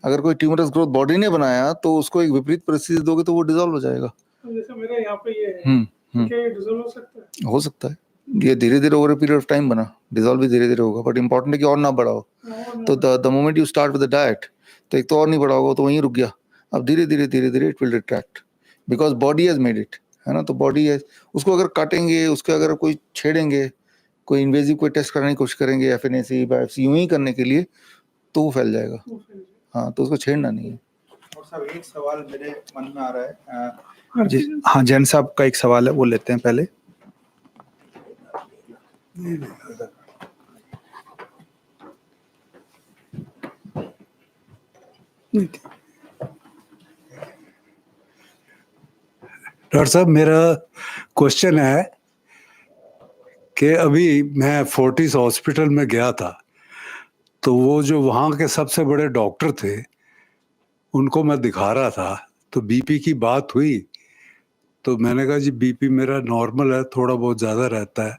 अगर कोई ट्यूमरस ग्रोथ बॉडी ने बनाया तो उसको एक विपरीत परिस्थिति दोगे तो वो डिसॉल्व हो जाएगा। जैसे मेरा यहाँ पे ये है, हम्म, क्या ये डिसॉल्व हो सकता है? हो सकता है, ये धीरे धीरे over a period of time बना, डिसॉल्व भी धीरे धीरे होगा, बट इंपॉर्टेंट है कि और ना बढ़ाओ। तो the moment you start with the diet, तो एक तो और नहीं बढ़ाओगे तो वहीं रुक गया, अब धीरे धीरे it will retract, because body has made it, है ना। तो बॉडी है, उसको अगर काटेंगे, उसके अगर कोई छेड़ेंगे, कोई इन्वेजिव कोई टेस्ट करने की कोशिश करेंगे, एफएनएसी बायोप्सी यूं ही करने के लिए, तो वो फैल जाएगा। हाँ, तो उसको छेड़ना नहीं है। और साहब एक सवाल मेरे मन में आ रहा है, जी हाँ, जैन साहब का एक सवाल है, वो लेते हैं पहले। डॉक्टर साहब, मेरा क्वेश्चन है कि अभी मैं फोर्टिस हॉस्पिटल में गया था, तो वो जो वहाँ के सबसे बड़े डॉक्टर थे उनको मैं दिखा रहा था, तो बीपी की बात हुई, तो मैंने कहा जी बीपी मेरा नॉर्मल है, थोड़ा बहुत ज़्यादा रहता है।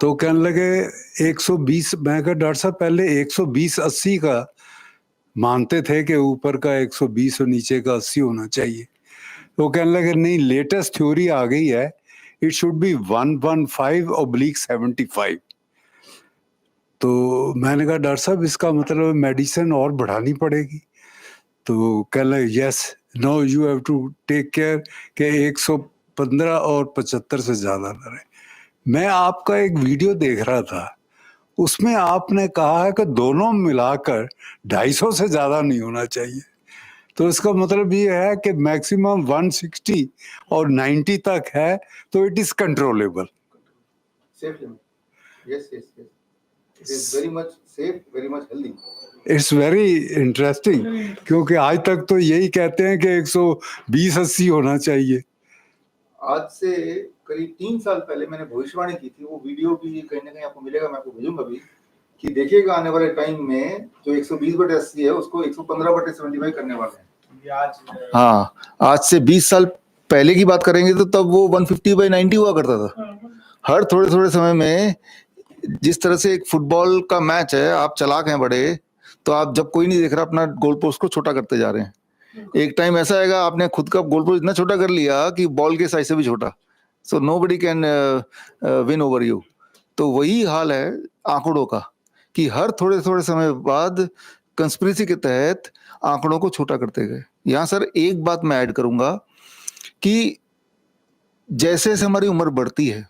तो कहने लगे 120। मैं कहा डॉक्टर साहब पहले 120/80 का मानते थे कि ऊपर का 120 और नीचे का 80 होना चाहिए। तो कहने लगे नहीं, लेटेस्ट थ्योरी आ गई है, इट शुड बी 115/75। तो मैंने कहा डॉक्टर साहब इसका मतलब मेडिसिन और बढ़ानी पड़ेगी। तो कहने लगे yes, no you have to take care कि 115 और 75 से ज़्यादा ना रहे। मैं आपका एक वीडियो देख रहा था, उसमें आपने कहा है कि दोनों मिलाकर 250 से ज़्यादा नहीं होना चाहिए। तो इसका मतलब ये है कि मैक्सिमम 160 और 90 तक है, तो it is controllable. It's very interesting, क्योंकि आज तक तो यही कहते हैं कि 120/80 होना चाहिए। आज से करीब 3 साल पहले मैंने भविष्यवाणी की थी, वो वीडियो भी कहीं ना कहीं आपको मिलेगा, मैं आपको भेजूंगा भी, कि देखिएगा आने वाले टाइम में जो 120/80 है उसको 115/75 करने वाले हैं। हाँ, आज से 20 साल पहले की बात करेंगे तो तब वो 150/90 हुआ करता था। हर थोड़े थोड़े समय में, जिस तरह से एक फुटबॉल का मैच है, आप चलाक हैं बड़े, तो आप जब कोई नहीं देख रहा अपना गोल पोस्ट को छोटा करते जा रहे हैं। एक टाइम ऐसा आएगा आपने खुद का गोल पोस्ट इतना छोटा कर लिया कि बॉल के साइज से भी छोटा, so nobody can win over you. तो वही हाल है आंकड़ों का, कि हर थोड़े थोड़े समय बाद कंस्पिरेसी के तहत आंकड़ों को छोटा करते गए। यहाँ सर एक बात मैं ऐड करूंगा कि जैसे जैसे हमारी उम्र बढ़ती है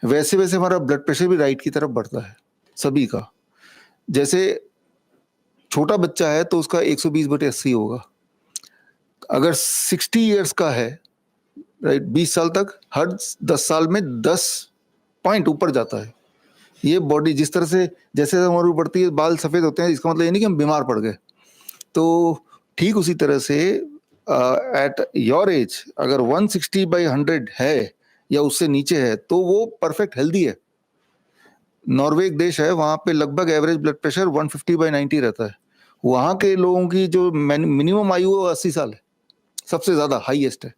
वैसे वैसे हमारा ब्लड प्रेशर भी राइट की तरफ बढ़ता है सभी का। जैसे छोटा बच्चा है तो उसका 120/80 होगा, अगर 60 इयर्स का है, राइट, 20 साल तक, हर 10 साल में 10 पॉइंट ऊपर जाता है। ये बॉडी जिस तरह से जैसे उम्र बढ़ती है बाल सफेद होते हैं, इसका मतलब ये नहीं कि हम बीमार पड़ गए। तो ठीक उसी तरह से एट योर एज अगर 160/100 है या उससे नीचे है तो वो परफेक्ट हेल्दी है। नॉर्वे एक देश है, वहाँ पे लगभग एवरेज ब्लड प्रेशर 150/90 रहता है। वहाँ के लोगों की जो मिनिमम आयु 80 साल है, सबसे ज़्यादा हाईएस्ट है।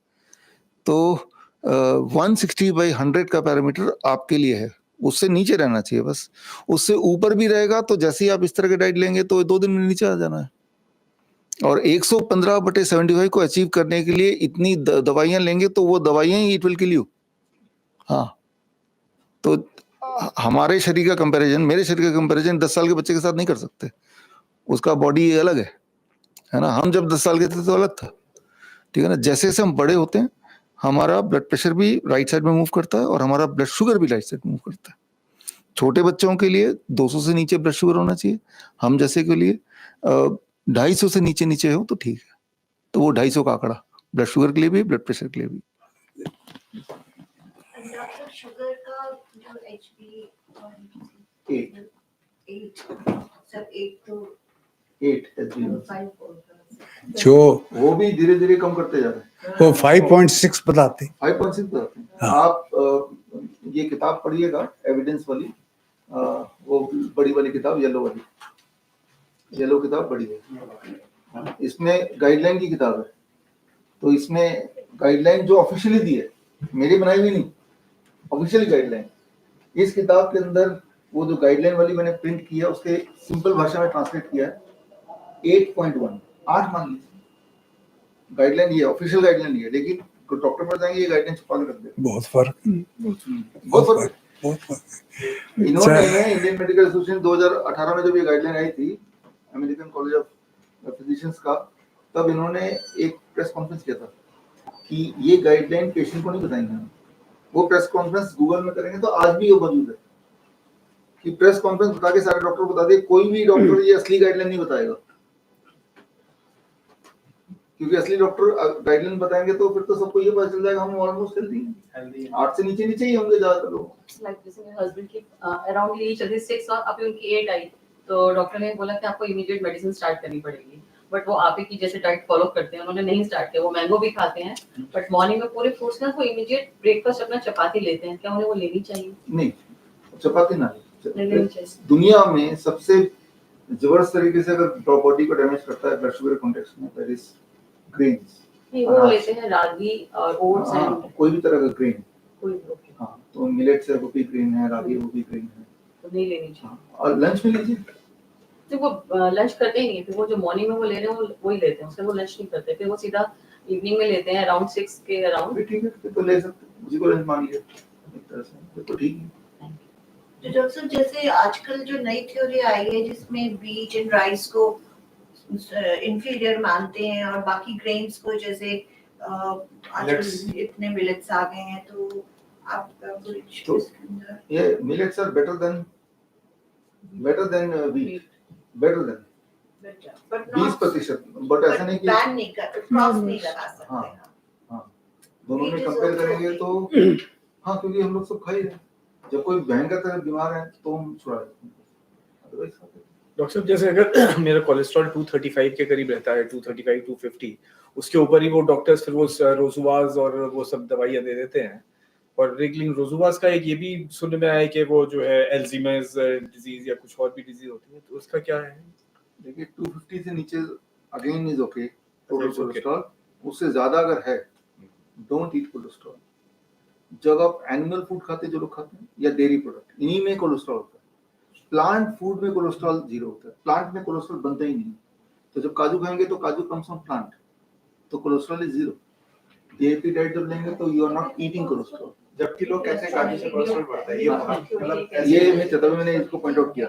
तो 160/100 का पैरामीटर आपके लिए है, उससे नीचे रहना चाहिए बस। उससे ऊपर भी रहेगा तो जैसे ही आप इस तरह के डाइट लेंगे तो 2 दिन में नीचे आ जाना है। और 115/75 को अचीव करने के लिए इतनी दवाइयां लेंगे तो वो दवाइयां ही इट विल किल यू। हाँ, तो हमारे शरीर का कंपैरिजन, मेरे शरीर का कंपैरिजन 10 साल के बच्चे के साथ नहीं कर सकते, उसका बॉडी अलग है ना। हम जब 10 साल के थे तो अलग था, ठीक है ना। जैसे जैसे हम बड़े होते हैं हमारा ब्लड प्रेशर भी राइट साइड में मूव करता है और हमारा ब्लड शुगर भी राइट साइड में मूव करता है। छोटे बच्चों के लिए 200 से नीचे ब्लड शुगर होना चाहिए, हम जैसे के लिए 250 से नीचे नीचे हो तो ठीक है। तो वो 250 का आंकड़ा ब्लड शुगर के लिए भी, ब्लड प्रेशर के लिए भी। डॉक्टर शुगर का जो एचबी 8 सब 8 तो 8 एचबी 5 जो वो भी धीरे धीरे कम करते जा रहे हैं। वो 5.6 बताते 5.6 बताते हैं। हाँ। आप ये किताब पढ़िएगा एविडेंस वाली, वो बड़ी वाली किताब, येलो वाली, येलो किताब बड़ी है, इसमें गाइडलाइन की किताब है। तो इसमें गाइडलाइन जो ऑफिशियली दी है, मेरी बनाई हुई नहीं, ऑफिशियली गाइडलाइन, इस किताब के अंदर वो जो गाइडलाइन वाली मैंने प्रिंट किया है उसके सिंपल भाषा में ट्रांसलेट किया है 8.1, 8 मान लीजिए। गाइडलाइन ये ऑफिशियल गाइडलाइन नहीं है, लेकिन डॉक्टर पर जाएंगे ये गाइडलाइन छुपा के रख देते बहुत फर्क बहुत फर्क। बहुत फर्क। इन्होंने इंडियन मेडिकल एसोसिएशन 2018 में जब ये गाइडलाइन आई थी अमेरिकन कॉलेज ऑफ फिजिशियंस का, तब इन्होंने एक प्रेस कॉन्फ्रेंस किया था कि ये गाइडलाइन पेशेंट को नहीं बताएंगे हम। वो प्रेस कॉन्फ्रेंस गूगल में करेंगे तो आज भी वो मौजूद है कि प्रेस कॉन्फ्रेंस बता के सारे डॉक्टर बता दे, कोई भी डॉक्टर ये असली गाइडलाइन नहीं बताएगा, क्योंकि असली डॉक्टर गाइडलाइन बताएंगे तो फिर तो सबको ये पता चल जाएगा हम ऑलमोस्ट हेल्दी हैं। 8 से नीचे नीचे ही होंगे ज्यादातर लोग। लाइक जैसे मेरे हस्बैंड की अराउंड यही चलती 6 और अभी उनकी 8 आई, तो डॉक्टर ने बोला कि आपको इमीडिएट मेडिसिन स्टार्ट करनी पड़ेगी, बट वो आप ही की जैसे डाइट फॉलो करते हैं, उन्होंने नहीं स्टार्ट किया। वो मैंगो भी खाते हैं बट मॉर्निंग में पूरे फ्रूट्स ना, वो इमीडिएट ब्रेकफास्ट अपना चपाती लेते हैं, क्या उन्हें वो लेनी चाहिए? नहीं, चपाती ना लेनी चाहिए। दुनिया में सबसे जबरदस्त तरीके से अगर बॉडी को डैमेज करता है ब्लड शुगर कॉन्टेक्स्ट में, दैट इज ग्रेन्स। नहीं, वो लेते हैं रागी और ओट्स एंड कोई भी तरह का ग्रेन, कोई भी। हाँ, तो मिलेट से वो भी ग्रेन है, रागी वो भी ग्रेन है, तो नहीं लेनी चाहिए। और लंच में लीजिए। तो वो लंच करते ही नहीं, फिर वो जो मॉर्निंग में वो ले रहे हैं वो ही लेते हैं, उससे वो लंच नहीं करते, फिर वो सीधा इवनिंग में लेते हैं अराउंड 6 के अराउंड। ठीक है, फिर तो ले सकते हैं, मुझे को लंच मान लिया एक तरह से, फिर तो ठीक है। तो डॉक्टर साहब जैसे आजकल जो नई थ्योरी आई है जिसमें व्हीट एंड राइस को इंफीरियर मानते हैं और बाकी ग्रेन्स को, जैसे आजकल इतने मिलेट्स आ गए हैं, तो आपका कुछ तो इसके अंदर? ये millets are better than wheat, better than but 20%, but ऐसा नहीं कि बैन नहीं कर, क्रॉस नहीं लगा सकते। हाँ। हाँ। हाँ, दोनों में Wheat is कंपेयर okay. करेंगे तो हाँ, क्योंकि हम लोग सब खा ही रहे हैं। जब कोई भयंकर तरह बीमार है तो हम छुड़ा देते हैं, अदरवाइज खाते हैं। डॉक्टर साहब जैसे अगर मेरा कोलेस्ट्रॉल 235 के करीब रहता है, 235 250, उसके ऊपर ही वो डॉक्टर्स फिर वो रोजुवाज और वो सब दवाइयाँ दे देते हैं। और लेकिन रोजुवाज का एक ये भी सुनने में आया है कि वो जो है एल्जीमर्स डिजीज या कुछ और भी डिजीज होती है, तो उसका क्या है? देखिए 250 से नीचे again is okay total cholesterol, उससे ज्यादा अगर है डोंट ईट कोलेस्ट्रॉल। जब आप एनिमल फूड खाते हैं, जो लोग खाते हैं, या डेयरी प्रोडक्ट, इन्हीं में कोलेस्ट्रॉल होता है। प्लांट फूड में कोलेस्ट्रॉल 0 होता है, प्लांट में कोलेस्ट्रॉल बनता ही नहीं। तो जब काजू खाएंगे तो काजू कम्स फ्रॉम प्लांट, तो कोलेस्ट्रॉल इज 0। डीएपी डाइट जब लेंगे तो you are not eating cholesterol, जबकि लोग कहते हैं काजू से कोलेस्ट्रॉल बढ़ता है, ये मतलब ये मैं तभी मैंने इसको पॉइंट आउट किया।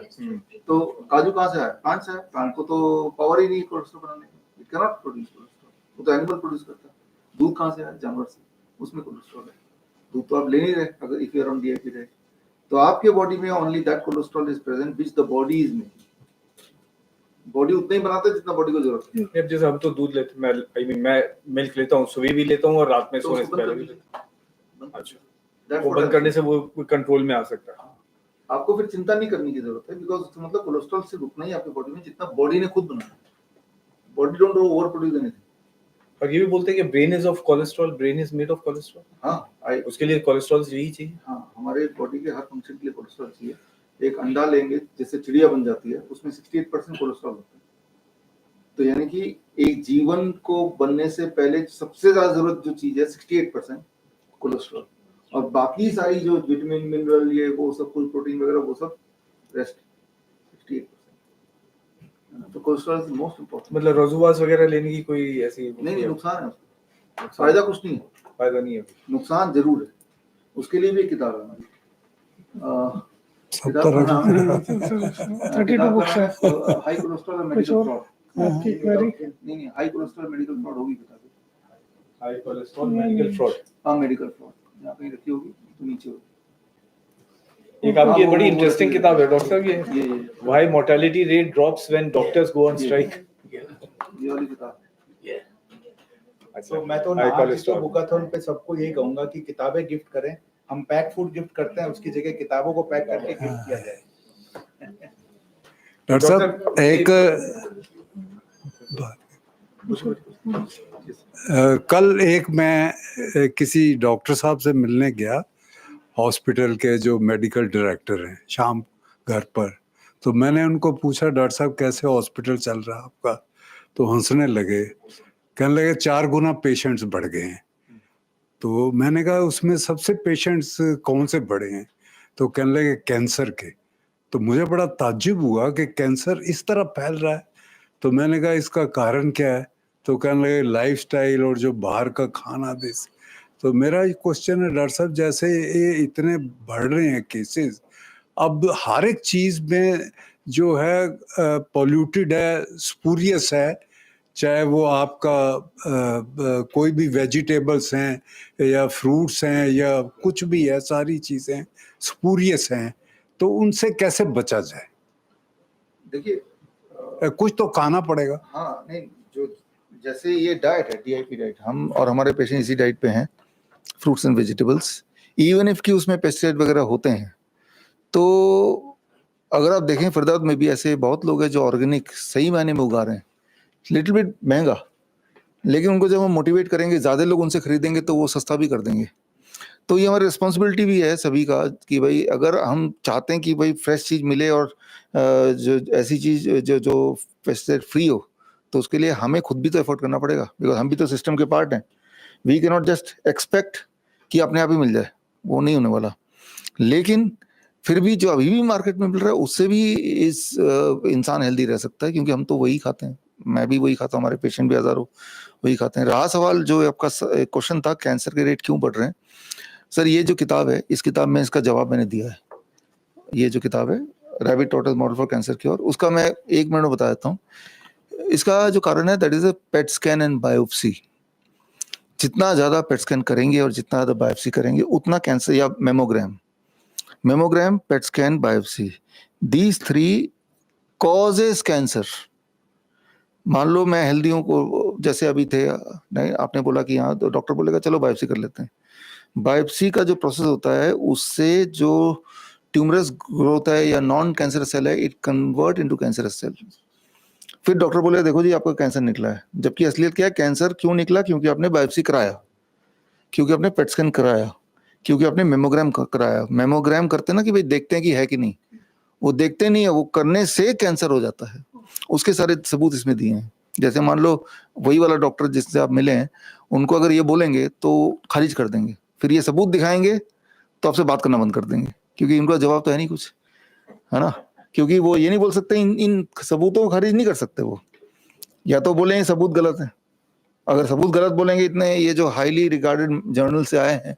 तो काजू कहाँ से है? प्लांट से है। प्लांट को तो पावर ही नहीं कोलेस्ट्रॉल बनाने की, it can not produce cholesterol, वो तो एनिमल प्रोड्यूस करता है। दूध कहाँ से है? जानवर से, उसमें कोलेस्ट्रॉल है। दूध तो आप ले नहीं रहे अगर if you are on DAP diet, तो आपके बॉडी में only that cholesterol is present which the body is making. Body उतना ही बनाता है जितना बॉडी को जरूरत है। अब जैसे हम तो दूध लेते, मैं मिल्क लेता हूँ, सुबह भी लेता हूँ और रात में तो सोने से उसको पहले बंद भी कर लेता हूँ। अच्छा, That's वो what बंद I'm करने से वो कंट्रोल में आ सकता है। आपको फिर चिंता नहीं करने की जरूरत है, बिकॉज मतलब कोलेस्ट्रॉल सिर्फ उतना ही आपके बॉडी में जितना बॉडी ने खुद बनाया। Body don't over produce anything. और ये भी बोलते हैं कि brain is of cholesterol, brain is made of cholesterol. हाँ, उसके लिए कोलेस्ट्रॉल यही चाहिए। हाँ, हमारे बॉडी के हर फंक्शन के लिए कोलेस्ट्रॉल चाहिए। एक अंडा लेंगे जैसे चिड़िया बन जाती है, उसमें 68% कोलेस्ट्रॉल होता है। तो यानी कि एक जीवन को बनने से पहले सबसे ज्यादा जरूरत जो चीज है 68% कोलेस्ट्रॉल, और बाकी सारी जो विटामिन मिनरल ये वो सब कुछ प्रोटीन वगैरह वो सब रेस्ट 68%। तो कोलेस्ट्रॉल इज मोस्ट इंपॉर्टेंट। मतलब रोजुवाज वगैरह लेने की कोई ऐसी नहीं, नुकसान है उसका, फायदा कुछ नहीं है। फायदा नहीं है, नुकसान जरूर है। उसके लिए भी एक किताब है हमारी, सब तरह की 32 बुक्स है। हाई कोलेस्ट्रॉल और मेडिकल फ्रॉड। आपकी क्वेरी? नहीं, हाई कोलेस्ट्रॉल मेडिकल फ्रॉड होगी किताब। हाई कोलेस्ट्रॉल मेडिकल फ्रॉड, हाँ मेडिकल फ्रॉड यहाँ कहीं रखी होगी तो नीचे होगी। एक आपकी बड़ी इंटरेस्टिंग किताब है डॉक्टर साहब, ये why mortality rate drops when doctors go on strike. ये वाली किताब। अच्छा, तो मैं तो हाई नाजी कोलेस्ट्रॉल। तो बुकाथॉन पे सबको यही कहूंगा कि किताबें गिफ्ट करें। हम पैक फूड गिफ्ट करते हैं, उसकी जगह किताबों को पैक करके गिफ्ट किया जाए। डॉक्टर साहब एक कल एक मैं किसी डॉक्टर साहब से मिलने गया, हॉस्पिटल के जो मेडिकल डायरेक्टर हैं, शाम घर पर। तो मैंने उनको पूछा, डॉक्टर साहब कैसे हॉस्पिटल चल रहा है आपका? तो हंसने लगे, कहने लगे 4 गुना पेशेंट्स बढ़ गए हैं। तो मैंने कहा उसमें सबसे पेशेंट्स कौन से बढ़े हैं? तो कहने लगे कैंसर के। तो मुझे बड़ा ताज्जुब हुआ कि कैंसर इस तरह फैल रहा है। तो मैंने कहा इसका कारण क्या है? तो कहने लगे लाइफस्टाइल और जो बाहर का खाना देश। तो मेरा एक क्वेश्चन है डॉक्टर साहब, जैसे ये इतने बढ़ रहे हैं केसेस, अब हर एक चीज में जो है पॉल्यूटेड है, स्पूरियस है, चाहे वो आपका कोई भी वेजिटेबल्स हैं या फ्रूट्स हैं या कुछ भी है, सारी चीजें स्पूरियस हैं। तो उनसे कैसे बचा जाए? देखिए कुछ तो खाना पड़ेगा। हाँ नहीं, जो जैसे ये डाइट है DIP डाइट, हम और हमारे पेशेंट इसी डाइट पे हैं, fruits and vegetables, even if कि उसमें पेस्टिसाइड वगैरह होते हैं। तो अगर आप देखें फरीदाबाद में भी ऐसे बहुत लोग हैं जो ऑर्गेनिक सही मायने में उगा रहे हैं, लिटिल बिट महंगा, लेकिन उनको जब हम मोटिवेट करेंगे, ज़्यादा लोग उनसे खरीदेंगे तो वो सस्ता भी कर देंगे। तो ये हमारी रिस्पॉन्सिबिलिटी भी है सभी का कि भाई अगर हम चाहते हैं कि भाई फ्रेश चीज़ मिले और जो ऐसी चीज़ जो पेस्टिसाइड फ्री हो, तो उसके लिए हमें खुद भी तो एफर्ट करना पड़ेगा, बिकॉज हम भी तो सिस्टम के पार्ट हैं। We can not just expect कि अपने आप ही मिल जाए, वो नहीं होने वाला। लेकिन फिर भी जो अभी भी मार्केट में मिल रहा है उससे भी इस इंसान हेल्दी रह सकता है, क्योंकि हम तो वही खाते हैं, मैं भी वही खाता हूँ, हमारे पेशेंट भी हज़ारों वही खाते हैं। रहा सवाल जो आपका क्वेश्चन था, कैंसर के रेट क्यों बढ़ रहे हैं, सर ये जो किताब है, इस किताब में इसका जवाब मैंने दिया है। ये जो किताब है rabbit tortoise model for cancer cure, उसका मैं 1 मिनट में बता देता हूँ। इसका जो कारण है that is a PET scan and biopsy. जितना ज़्यादा पेट स्कैन करेंगे और जितना ज़्यादा बायोप्सी करेंगे उतना कैंसर, या mammogram, PET scan, biopsy, these 3 causes cancer. मान लो मैं हेल्दी हूँ, जैसे अभी थे, नहीं आपने बोला कि हाँ, तो डॉक्टर बोलेगा चलो बायोप्सी कर लेते हैं। बायोप्सी का जो प्रोसेस होता है उससे जो ट्यूमरस ग्रोथ है या नॉन कैंसर सेल है, it convert into cancerous cell. फिर डॉक्टर बोले देखो जी आपका कैंसर निकला है, जबकि असलियत क्या है, कैंसर क्यों निकला? क्योंकि आपने बायोप्सी कराया, क्योंकि आपने पेट स्कैन कराया, क्योंकि आपने मेमोग्राम कराया। मेमोग्राम करते ना कि भाई देखते हैं कि है कि नहीं, वो देखते नहीं है, वो करने से कैंसर हो जाता है। उसके सारे सबूत इसमें दिए हैं। जैसे मान लो वही वाला डॉक्टर जिससे आप मिले हैं, उनको अगर ये बोलेंगे तो खारिज कर देंगे, फिर ये सबूत दिखाएंगे तो आपसे बात करना बंद कर देंगे, क्योंकि उनका जवाब तो है नहीं कुछ, है ना। क्योंकि वो ये नहीं बोल सकते, इन सबूतों को खारिज नहीं कर सकते वो, या तो बोलेंगे सबूत गलत है। अगर सबूत गलत बोलेंगे, इतने ये जो हाईली रिगार्डेड जर्नल से आए हैं,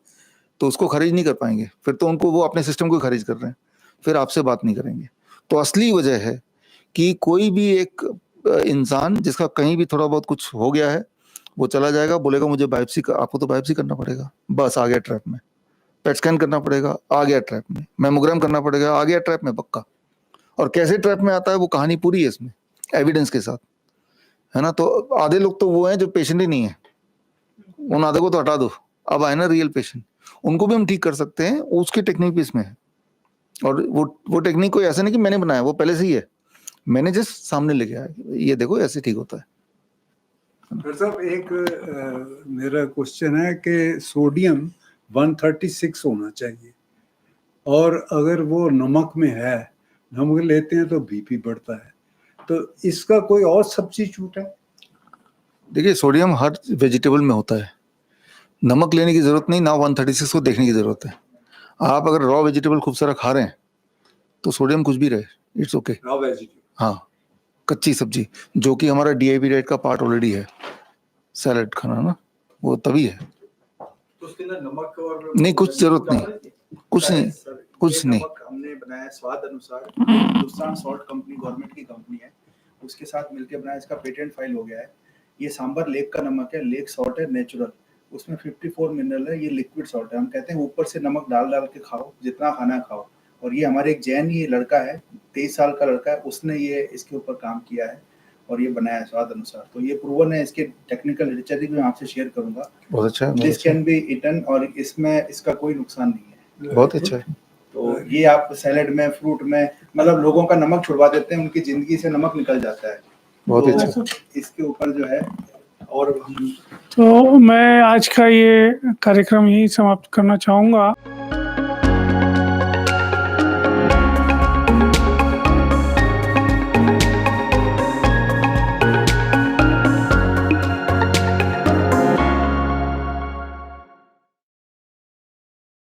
तो उसको खारिज नहीं कर पाएंगे, फिर तो उनको वो अपने सिस्टम को खारिज कर रहे हैं, फिर आपसे बात नहीं करेंगे। तो असली वजह है कि कोई भी एक इंसान जिसका कहीं भी थोड़ा बहुत कुछ हो गया है, वो चला जाएगा, बोलेगा मुझे बायोप्सी, आपको तो बायोप्सी करना पड़ेगा, बस आ गया ट्रैप में। पेट स्कैन करना पड़ेगा, आ गया ट्रैप में। मेमोग्राम करना पड़ेगा, आ गया ट्रैप में पक्का। और कैसे ट्रैप में आता है वो कहानी पूरी है इसमें, एविडेंस के साथ, है ना। तो आधे लोग तो वो हैं जो पेशेंट ही नहीं है, उन आधे को तो हटा दो, अब आए ना रियल पेशेंट, उनको भी हम ठीक कर सकते हैं, उसकी टेक्निक भी इसमें है। और वो टेक्निक कोई ऐसा नहीं कि मैंने बनाया, वो पहले से ही है, मैंने जस्ट सामने लेके आया, ये देखो ऐसे ठीक होता है। डॉक्टर साहब एक मेरा क्वेश्चन है कि सोडियम 136 होना चाहिए, और अगर वो नमक में है, नमक लेते हैं तो बीपी बढ़ता है, तो इसका कोई और सब्स्टिट्यूट है? देखिए सोडियम हर वेजिटेबल में होता है, नमक लेने की जरूरत नहीं ना, 136 को देखने की जरूरत है। आप अगर रॉ वेजिटेबल खूब सारा खा रहे हैं तो सोडियम कुछ भी रहे, इट्स ओके। रॉ वेजिटेबल, हाँ, कच्ची सब्जी, जो कि हमारा DIP डाइट का पार्ट ऑलरेडी है, सैलड खाना ना, वो तभी है। तो उसके अंदर नमक और नहीं, कुछ जरूरत नहीं, कुछ नहीं, कुछ नहीं। नमक हमने बनाया स्वाद अनुसार, हिंदुस्तान सॉल्ट कंपनी गवर्नमेंट की कंपनी है, उसके साथ मिलकर बनाया, इसका पेटेंट फाइल हो गया है। ये सांबर लेक का नमक है, लेक सॉल्ट है नेचुरल, उसमें 54 मिनरल है, ये लिक्विड सॉल्ट है। हम कहते हैं ऊपर से नमक डाल के खाओ, जितना खाना है खाओ, और ये हमारे एक जैन ये लड़का है, 23 साल का लड़का है, उसने ये इसके ऊपर काम किया है और ये बनाया है स्वाद अनुसार। तो ये प्रूवन है, इसके टेक्निकल लिटरेचर भी मैं आपसे शेयर करूंगा। बहुत अच्छा है, बहुत दिस अच्छा है, कैन बी ईटन और इसमें इसका कोई नुकसान नहीं है। बहुत अच्छा है। तो ये आप सैलेड में, फ्रूट में, मतलब लोगों का नमक छुड़वा देते हैं, उनकी जिंदगी से नमक निकल जाता है। बहुत तो अच्छा। इसके ऊपर जो है और हम तो मैं आज का ये कार्यक्रम यही समाप्त करना चाहूँगा।